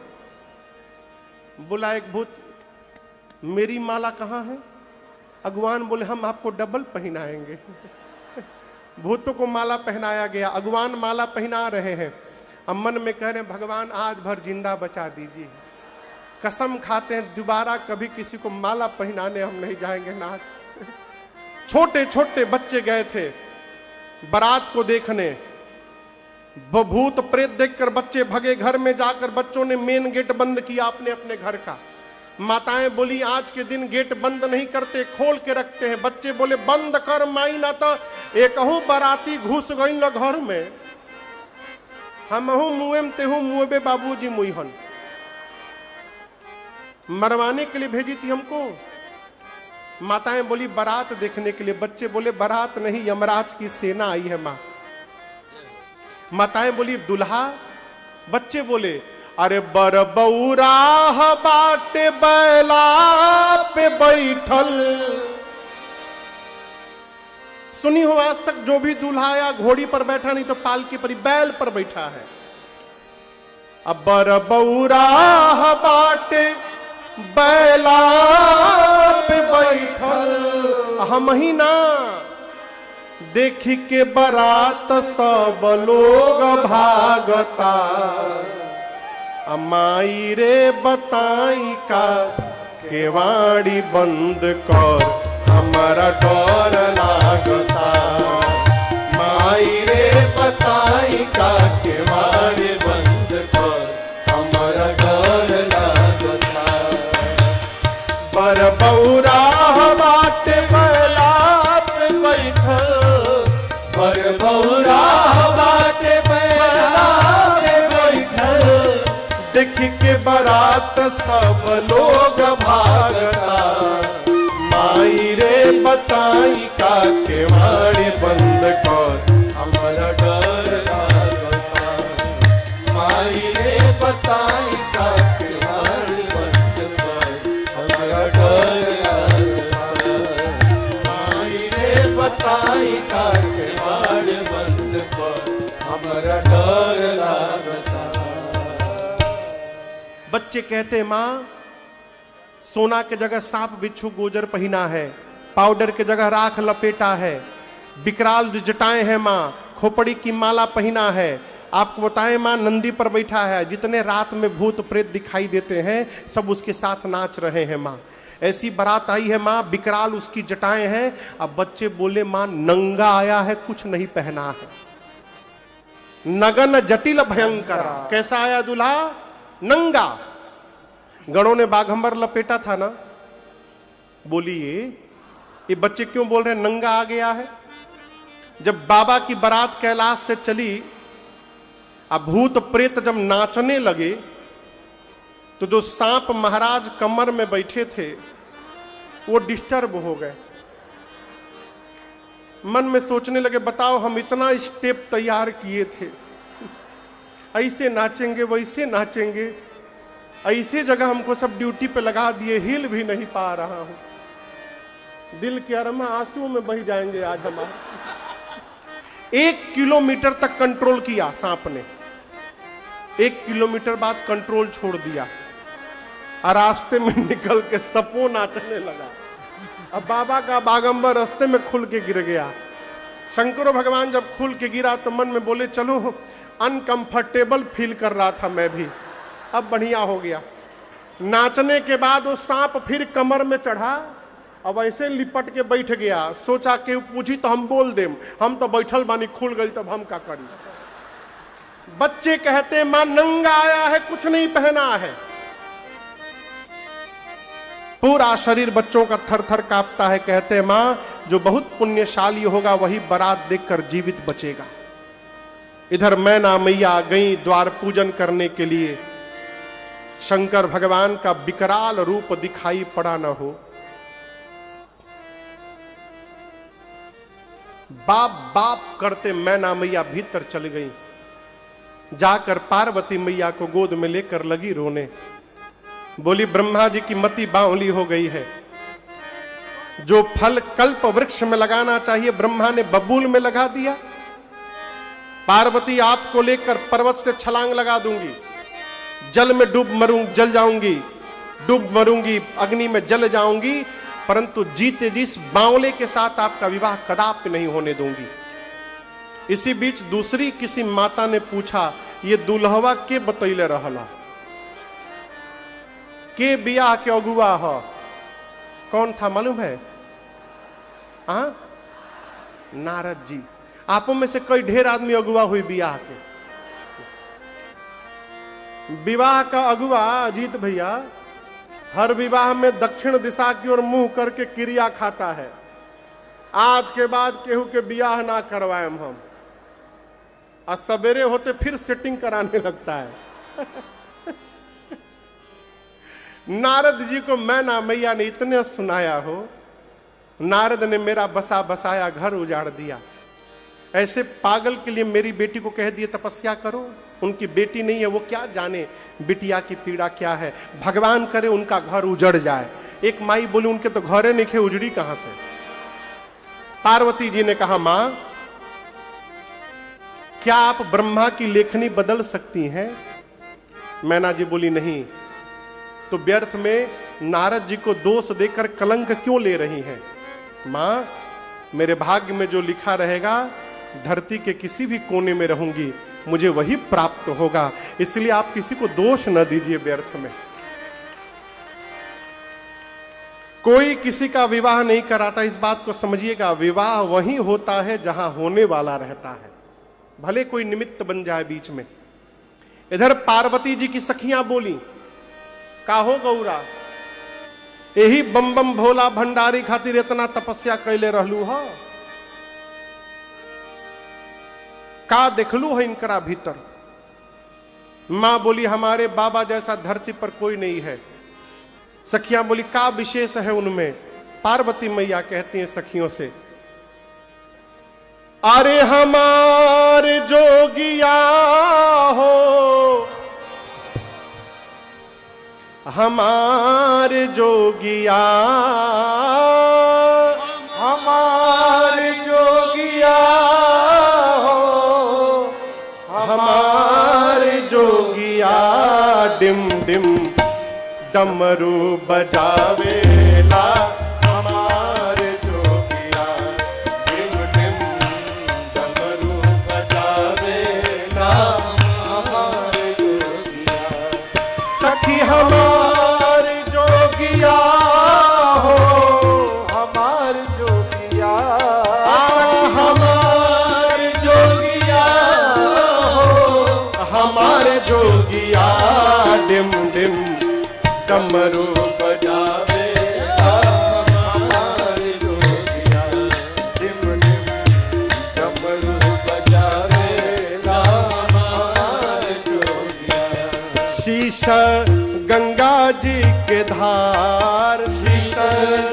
बोला एक भूत मेरी माला कहां है? अगवान बोले हम आपको डबल पहनाएंगे। भूतों को माला पहनाया गया। अगवान माला पहना रहे हैं। अब मन में कह रहे हैं भगवान आज भर जिंदा बचा दीजिए। कसम खाते हैं दोबारा कभी किसी को माला पहनाने हम नहीं जाएंगे नाथ। छोटे छोटे बच्चे गए थे बारात को देखने। भूत प्रेत देखकर बच्चे भगे। घर में जाकर बच्चों ने मेन गेट बंद किया अपने अपने घर का। माताएं बोली आज के दिन गेट बंद नहीं करते, खोल के रखते हैं। बच्चे बोले बंद कर माई ना तो एक बाराती घुस गई न घर में। हम मुएम तेहू मुएबे बाबूजी मुईहन। मरवाने के लिए भेजी थी हमको। माताएं बोली बारात देखने के लिए। बच्चे बोले बारात नहीं यमराज की सेना आई है मां। माताएं बोली दुल्हा। बच्चे बोले अरे बर बौरा बाटे बैला पे बैठल सुनी हो आज तक जो भी दूल्हा आया घोड़ी पर बैठा नहीं तो पालकी पर बैल पर बैठा है। अब बर बौरा बाटे बैला पे बैठल हम ही ना देखी के बारात सब लोग भागता। अमाई रे बताई का केवाड़ी बंद कर हमारा डर लागता। माई रे बताई का केवाड़ी बंद कर हमारा डर लागता। बर बौरा बाटे बैला पे बैठल पर बौरा बाटे बैला पे बैठल देख के बारात सब लोग भागता। माई रे बताई का केवाड़ी बंद कर हमारा डर लागता। माई रे बताई का केवाड़ी बंद कर हमारा डर लागता। माई रे बताई का केवाड़ी बंद कर हमारा डर लागता। बच्चे कहते माँ सोना के जगह सांप बिच्छू गोजर पहना है, पाउडर के जगह राख लपेटा है, विकराल जटाएं हैं माँ, खोपड़ी की माला पहना है। आपको बताएं माँ नंदी पर बैठा है, जितने रात में भूत प्रेत दिखाई देते हैं सब उसके साथ नाच रहे हैं माँ। ऐसी बारात आई है माँ, विकराल उसकी जटाएं हैं। अब बच्चे बोले माँ नंगा आया है, कुछ नहीं पहना है, नगन जटिल भयंकर। कैसा आया दूल्हा? नंगा। गणों ने बाघंबर लपेटा था ना। बोलिए ये बच्चे क्यों बोल रहे हैं नंगा आ गया है? जब बाबा की बारात कैलाश से चली, अब भूत प्रेत जब नाचने लगे तो जो सांप महाराज कमर में बैठे थे वो डिस्टर्ब हो गए। मन में सोचने लगे बताओ हम इतना स्टेप तैयार किए थे, ऐसे नाचेंगे वैसे नाचेंगे, ऐसे जगह हमको सब ड्यूटी पे लगा दिए, हिल भी नहीं पा रहा हूं। दिल के अरमा आंसुओं में बह जाएंगे आज हमारे। 1 किलोमीटर तक कंट्रोल किया सांप ने, 1 किलोमीटर बाद कंट्रोल छोड़ दिया और रास्ते में निकल के सपो नाचने लगा। अब बाबा का बागंबर रास्ते में खुल के गिर गया। शंकर भगवान जब खुल के गिरा तो मन में बोले चलो, अनकंफर्टेबल फील कर रहा था मैं भी, अब बढ़िया हो गया। नाचने के बाद वो सांप फिर कमर में चढ़ा, अब ऐसे लिपट के बैठ गया। सोचा कि पूछी तो हम बोल देम, हम तो बैठल बानी, खुल गई तब हम का करी। बच्चे कहते मां नंगा आया है, कुछ नहीं पहना है। पूरा शरीर बच्चों का थर थर कांपता है। कहते मां जो बहुत पुण्यशाली होगा वही बारात देखकर जीवित बचेगा। इधर मैना मैया गई द्वार पूजन करने के लिए, शंकर भगवान का विकराल रूप दिखाई पड़ा न हो। बाप बाप करते मैना मैया भीतर चल गई, जाकर पार्वती मैया को गोद में लेकर लगी रोने। बोली ब्रह्मा जी की मति बावली हो गई है, जो फल कल्प वृक्ष में लगाना चाहिए ब्रह्मा ने बबूल में लगा दिया। पार्वती आपको लेकर पर्वत से छलांग लगा दूंगी, जल में जल जाऊंगी, डूब मरूंगी, अग्नि में जल जाऊंगी, परंतु जीते जी इस बावले के साथ आपका विवाह कदापि नहीं होने दूंगी। इसी बीच दूसरी किसी माता ने पूछा ये दुल्हवा के बतैले रहला, के बियाह के अगुआ हो? कौन था मालूम है? नारद जी। आपों में से कई ढेर आदमी अगुआ हुई बियाह के। विवाह का अगुआ अजीत भैया हर विवाह में दक्षिण दिशा की ओर मुंह करके क्रिया खाता है, आज के बाद केहू के बियाह ना करवाएम हम। आज सवेरे होते फिर सेटिंग कराने लगता है। नारद जी को मैना मैया ने इतने सुनाया हो, नारद ने मेरा बसा बसाया घर उजाड़ दिया। ऐसे पागल के लिए मेरी बेटी को कह दिए तपस्या करो, उनकी बेटी नहीं है, वो क्या जाने बिटिया की पीड़ा क्या है। भगवान करे उनका घर उजड़ जाए। एक माई बोली उनके तो घरे नहीं खे, उजड़ी कहां से। पार्वती जी ने कहा, मां क्या आप ब्रह्मा की लेखनी बदल सकती हैं? मैना जी बोली, नहीं। तो व्यर्थ में नारद जी को दोष देकर कलंक क्यों ले रही हैं? मां, मेरे भाग्य में जो लिखा रहेगा, धरती के किसी भी कोने में रहूंगी, मुझे वही प्राप्त होगा, इसलिए आप किसी को दोष न दीजिए व्यर्थ में। कोई किसी का विवाह नहीं कराता, इस बात को समझिएगा। विवाह वहीं होता है जहां होने वाला रहता है, भले कोई निमित्त बन जाए बीच में। इधर पार्वती जी की सखियां बोली, काहो गौरा, यही बम बम भोला भंडारी खातिर इतना तपस्या कैले रहलू हो, का देखलू है इनकरा भीतर? मां बोली, हमारे बाबा जैसा धरती पर कोई नहीं है। सखियां बोली, का विशेष है उनमें? पार्वती मैया कहती हैं सखियों से, अरे हमारे जोगिया हो, हमारे जोगिया, हमारे जोगिया हो, हमारे जोगिया डिम डिम डमरू बजावेला, हमारे जोगिया डिम डिम डमरू बजावेला, हमारे जोगिया। सखी हमारे जोगिया हो, हमारे जोगिया, हमारे जोगिया हो, हमारे जोगिया डिम डिम डमरू बजावे, हमारे जोगिया डिम डिम डमरू बजावे, हमारे जोगिया। शीश गंगा जी के धार, शीश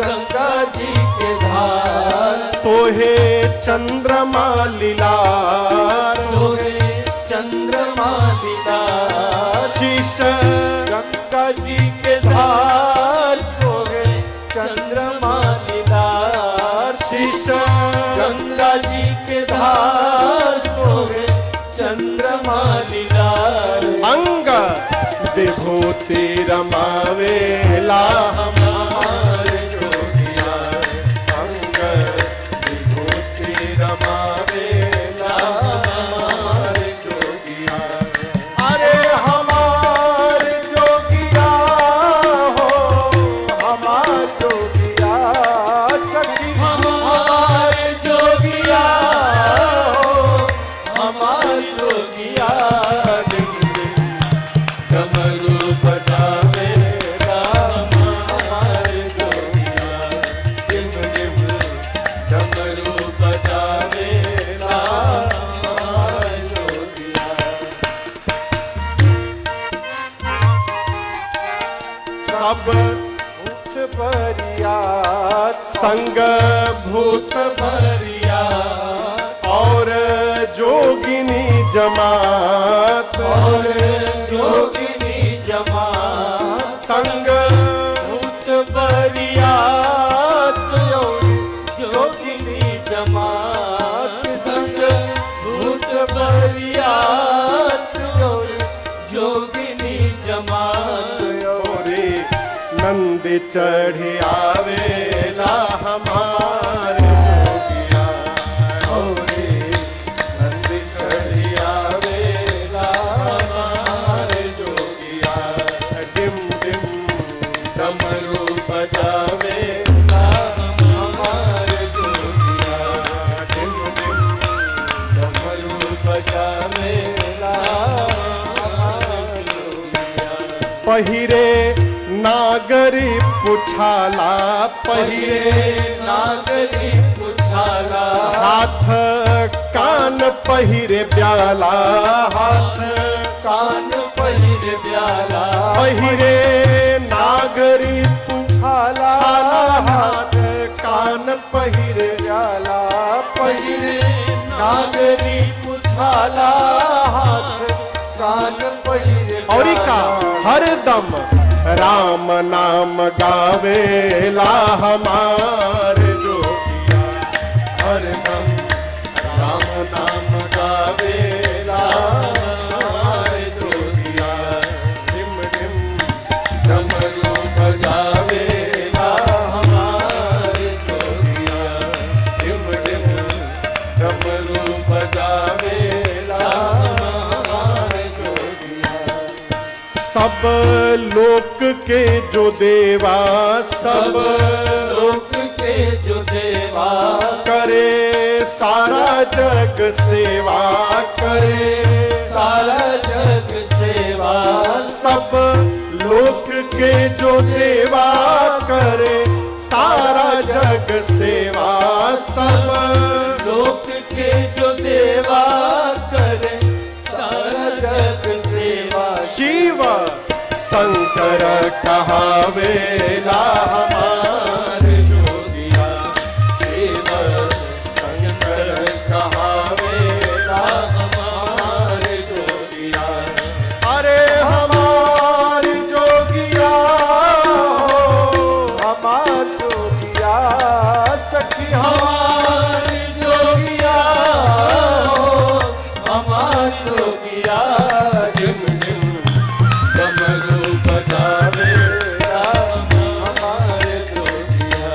गंगा जी के धार, सोहे चंद्रमा लीलार, सोहे चंद्रमा दीदार। शीश गंगा जी के धार, सोहे चंद्रमा दीदार। शीश गंगा जी के धार, सोहे चंद्रमा दीदार। अंग विभूति रमावेला, हमारे जोगिया अंग विभूति रमावेला, हमारे जोगिया। अरे हमारे जोगिया हो, हमारे जोगिया, सखी हमारे जोगिया हो, हमारे जोगिया डिम डिम डमरू बजावेला, हमारे जोगिया डिम डिम डमरू बजावेला, हमारे जोगिया। सब भूत बरियात, संग भूत भरिया और जोगिनी जमात, और जोगिनी जमात। संग भूत बरियात और जोगिनी जमात। संग भूत बरियात और जोगिनी जमात। औरे नंद चढ़े आवेला, हमारे जोगिया औरे नंद चढ़े आवेला, हमारे जोगिया डिम डिम डमरू बजावेला, हमारे जोगिया डिम डिम डमरू बजावेला, हमारे जोगिया। पहिरे नागरी पुछाला, पहिरे नागरी पुछाला, हाथ कान पहिरे ब्याला, हाथ कान पहिरे ब्याला। पहिरे नागरी पुछाला, हाथ कान पहिरे ब्याला। पहिरे नागरी पुछाला, हाथ कान पहिरे और ब्याला। का हरदम राम नाम गावेला, हमारे जोगिया सब लोक के जो देवा, सब लोक के जो देवा, करे सारा जग सेवा, करे सारा जग सेवा, सब लोक के जो देवा, करे सारा जग सेवा, सब लोक के जो देवा, करे सारा जग सेवा। शिव शंकर कहावेला हमार जोगिया, शिव शंकर कहावेला हमार जोगिया, अरे हमार जोगिया हो, हमार जोगिया सखी हमार जोगिया हो, हमार जोगिया जिम जिम डमरू बजावे राम, हमार जोगिया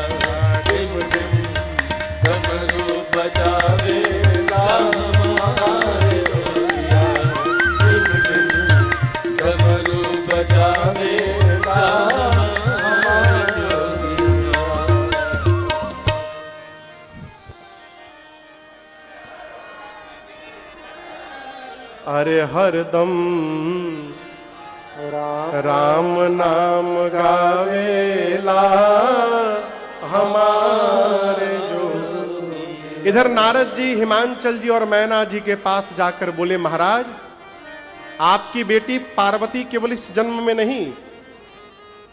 जिम जिम डमरू बजावे राम, हमार जोगिया जिम जिम डमरू बजावे राम, हमार जोगिया। अरे हरदम राम नाम गावेला हमारे जो। इधर नारद जी हिमांचल जी और मैना जी के पास जाकर बोले, महाराज आपकी बेटी पार्वती केवल इस जन्म में नहीं,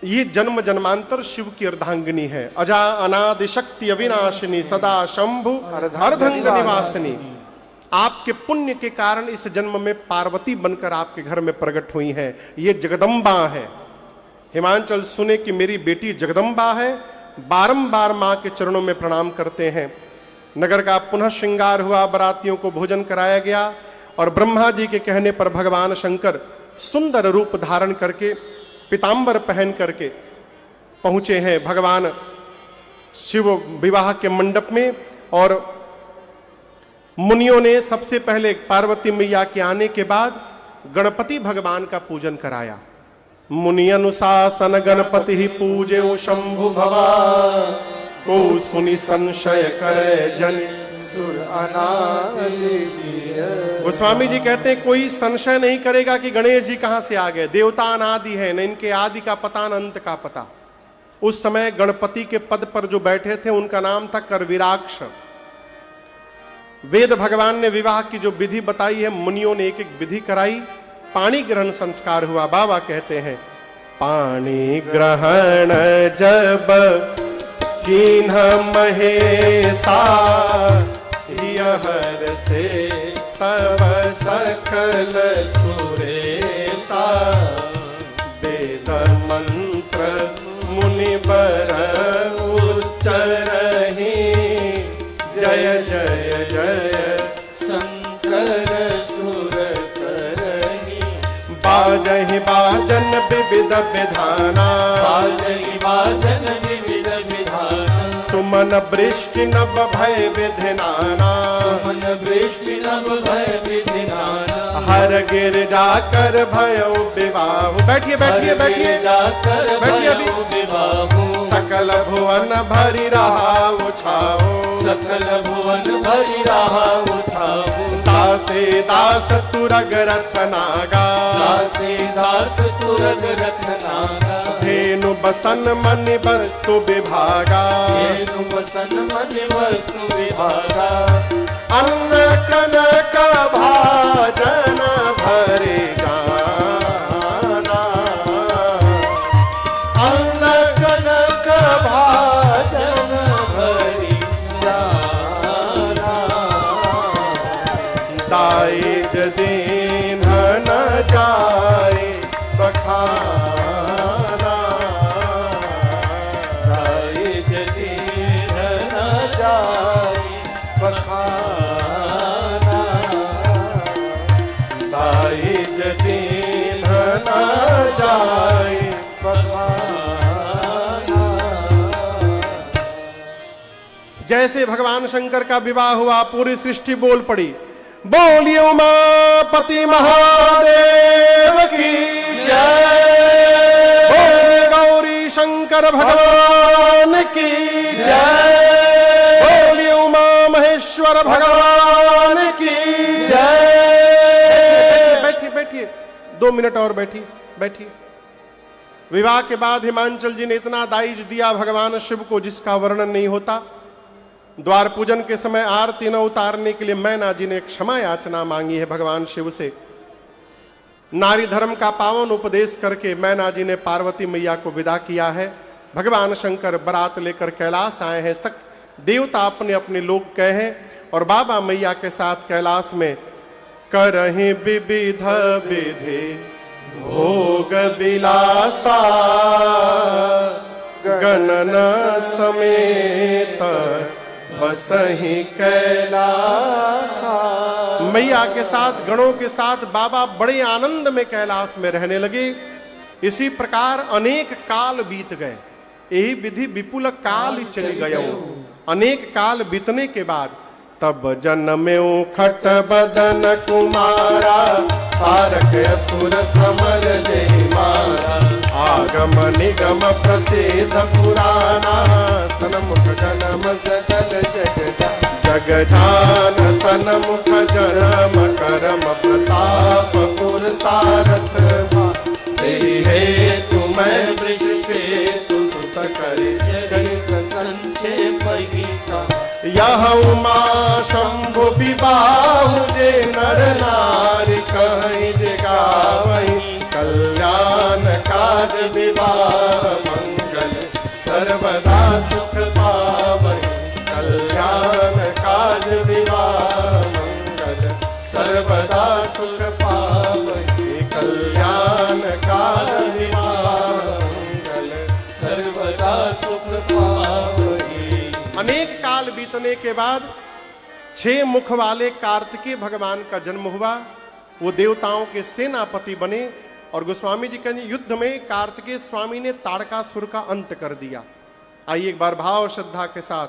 ये जन्म जन्मांतर शिव की अर्धांगिनी है। अजा अनादि शक्ति अविनाशिनी, सदा शंभु अर्धंग निवासिनी। आपके पुण्य के कारण इस जन्म में पार्वती बनकर आपके घर में प्रकट हुई हैं। ये जगदम्बा है। हिमांचल सुने कि मेरी बेटी जगदम्बा है, बारंबार मां के चरणों में प्रणाम करते हैं। नगर का पुनः श्रृंगार हुआ, बरातियों को भोजन कराया गया और ब्रह्मा जी के कहने पर भगवान शंकर सुंदर रूप धारण करके, पीतांबर पहन करके पहुंचे हैं भगवान शिव विवाह के मंडप में। और मुनियों ने सबसे पहले पार्वती मैया के आने के बाद गणपति भगवान का पूजन कराया। मुनि अनुशासन गणपति ही पूजे शंभु भगवान, को सुनि संशय करे जन सुर अनादि। गोस्वामी जी कहते हैं कोई संशय नहीं करेगा कि गणेश जी कहां से आ गए। देवता अनादि है, न इनके आदि का पता न अंत का पता। उस समय गणपति के पद पर जो बैठे थे उनका नाम था करवीराक्ष। वेद भगवान ने विवाह की जो विधि बताई है, मुनियों ने एक एक विधि कराई। पाणी ग्रहण संस्कार हुआ। बाबा कहते हैं, पाणी ग्रहण जब कीन्ह महेशा, हर से तब सकल सुरेशा, वेद मंत्र मुनिवर उच्चरहि, जय जय जय शंकर सुर करहि। बाजहि बाजन विविध विधाना, बाजहि बाजन विविध विधाना, सुमन वृष्टि नभ भय विधिनाना, सुमन वृष्टि नभ भय विधिनाना, हर गिर जाकर भयो विवाह। बैठिए बैठिए बैठिए, जाकर बैठिए अभी। भयो विवाह, सकल भुवन भरी रहा उछाओ, सकल भुवन भरी रहा उठाओ, दासे दास तुरग रथ नागा, दासे दास तुरग रथ नागा, धेनु बसन मन वस्तु विभागा, धेनु बसन मन वस्तु विभागा, अन्न कनक भाजन भरे गाना, अन्न कनक भाजन भरी जाना, दाइज दीन न जाए बखाना, दाइज दीन न जाए बखाना, दाइज दीन न जाए बखाना। जैसे भगवान शंकर का विवाह हुआ, पूरी सृष्टि बोल पड़ी, बोलिए उमापति महादेव की जय। जय। बोलिए गौरी शंकर भगवान की जय। बोलिए उमा महेश्वर भगवान की जय। बैठिए बैठिए 2 मिनट और बैठिए। विवाह के बाद हिमांचल जी ने इतना दाइज दिया भगवान शिव को जिसका वर्णन नहीं होता। द्वार पूजन के समय आरती न उतारने के लिए मैना जी ने क्षमा याचना मांगी है भगवान शिव से। नारी धर्म का पावन उपदेश करके मैना जी ने पार्वती मैया को विदा किया है। भगवान शंकर बारात लेकर कैलाश आए हैं। सक देवता अपने अपने लोग गए हैं और बाबा मैया के साथ कैलाश में करहि विविध विधि भोग विलासा गणन समेत बसहि कैलासा। मैया के साथ गणों के साथ बाबा बड़े आनंद में कैलाश में रहने लगे। इसी प्रकार अनेक काल बीत गए। यही विधि विपुल काल चली गयो। अनेक काल बीतने के बाद तब जन्म्यो खट बदन कुमारा तारक असुर समर जय मारा। आगम निगम प्रसिद्ध पुराना सनमुख जन्म सकल जग जान सनमुख जन्म करम प्रताप पुरसारथ हे तुम्हें वृष पे तु सुत करे चरित संक्षेप गीता। यह उमा शंभु विवाह जे नर नारी कहीं जगावही कल्याण काज विवाह मंगल सर्वदा सुख पावही कल्याण काज विवाह मंगल सर्वदा सुख पावही कल्याण काज विवाह मंगल सर्वदा सुख पावही। अनेक काल बीतने के बाद 6 मुख वाले कार्तिकेय भगवान का जन्म हुआ। वो देवताओं के सेनापति बने और गोस्वामी जी कहते युद्ध में कार्तिकेय स्वामी ने ताड़कासुर का अंत कर दिया। आइए एक बार भाव श्रद्धा के साथ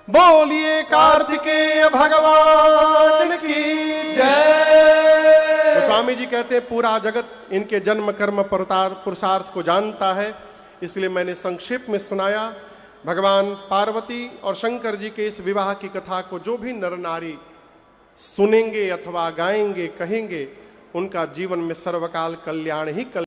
बोलिए कार्तिकेय भगवान की जय। गोस्वामी जी कहते हैं पूरा जगत इनके जन्म कर्म पुरुषार्थ को जानता है, इसलिए मैंने संक्षेप में सुनाया। भगवान पार्वती और शंकर जी के इस विवाह की कथा को जो भी नर नारी सुनेंगे अथवा गाएंगे कहेंगे उनका जीवन में सर्वकाल कल्याण ही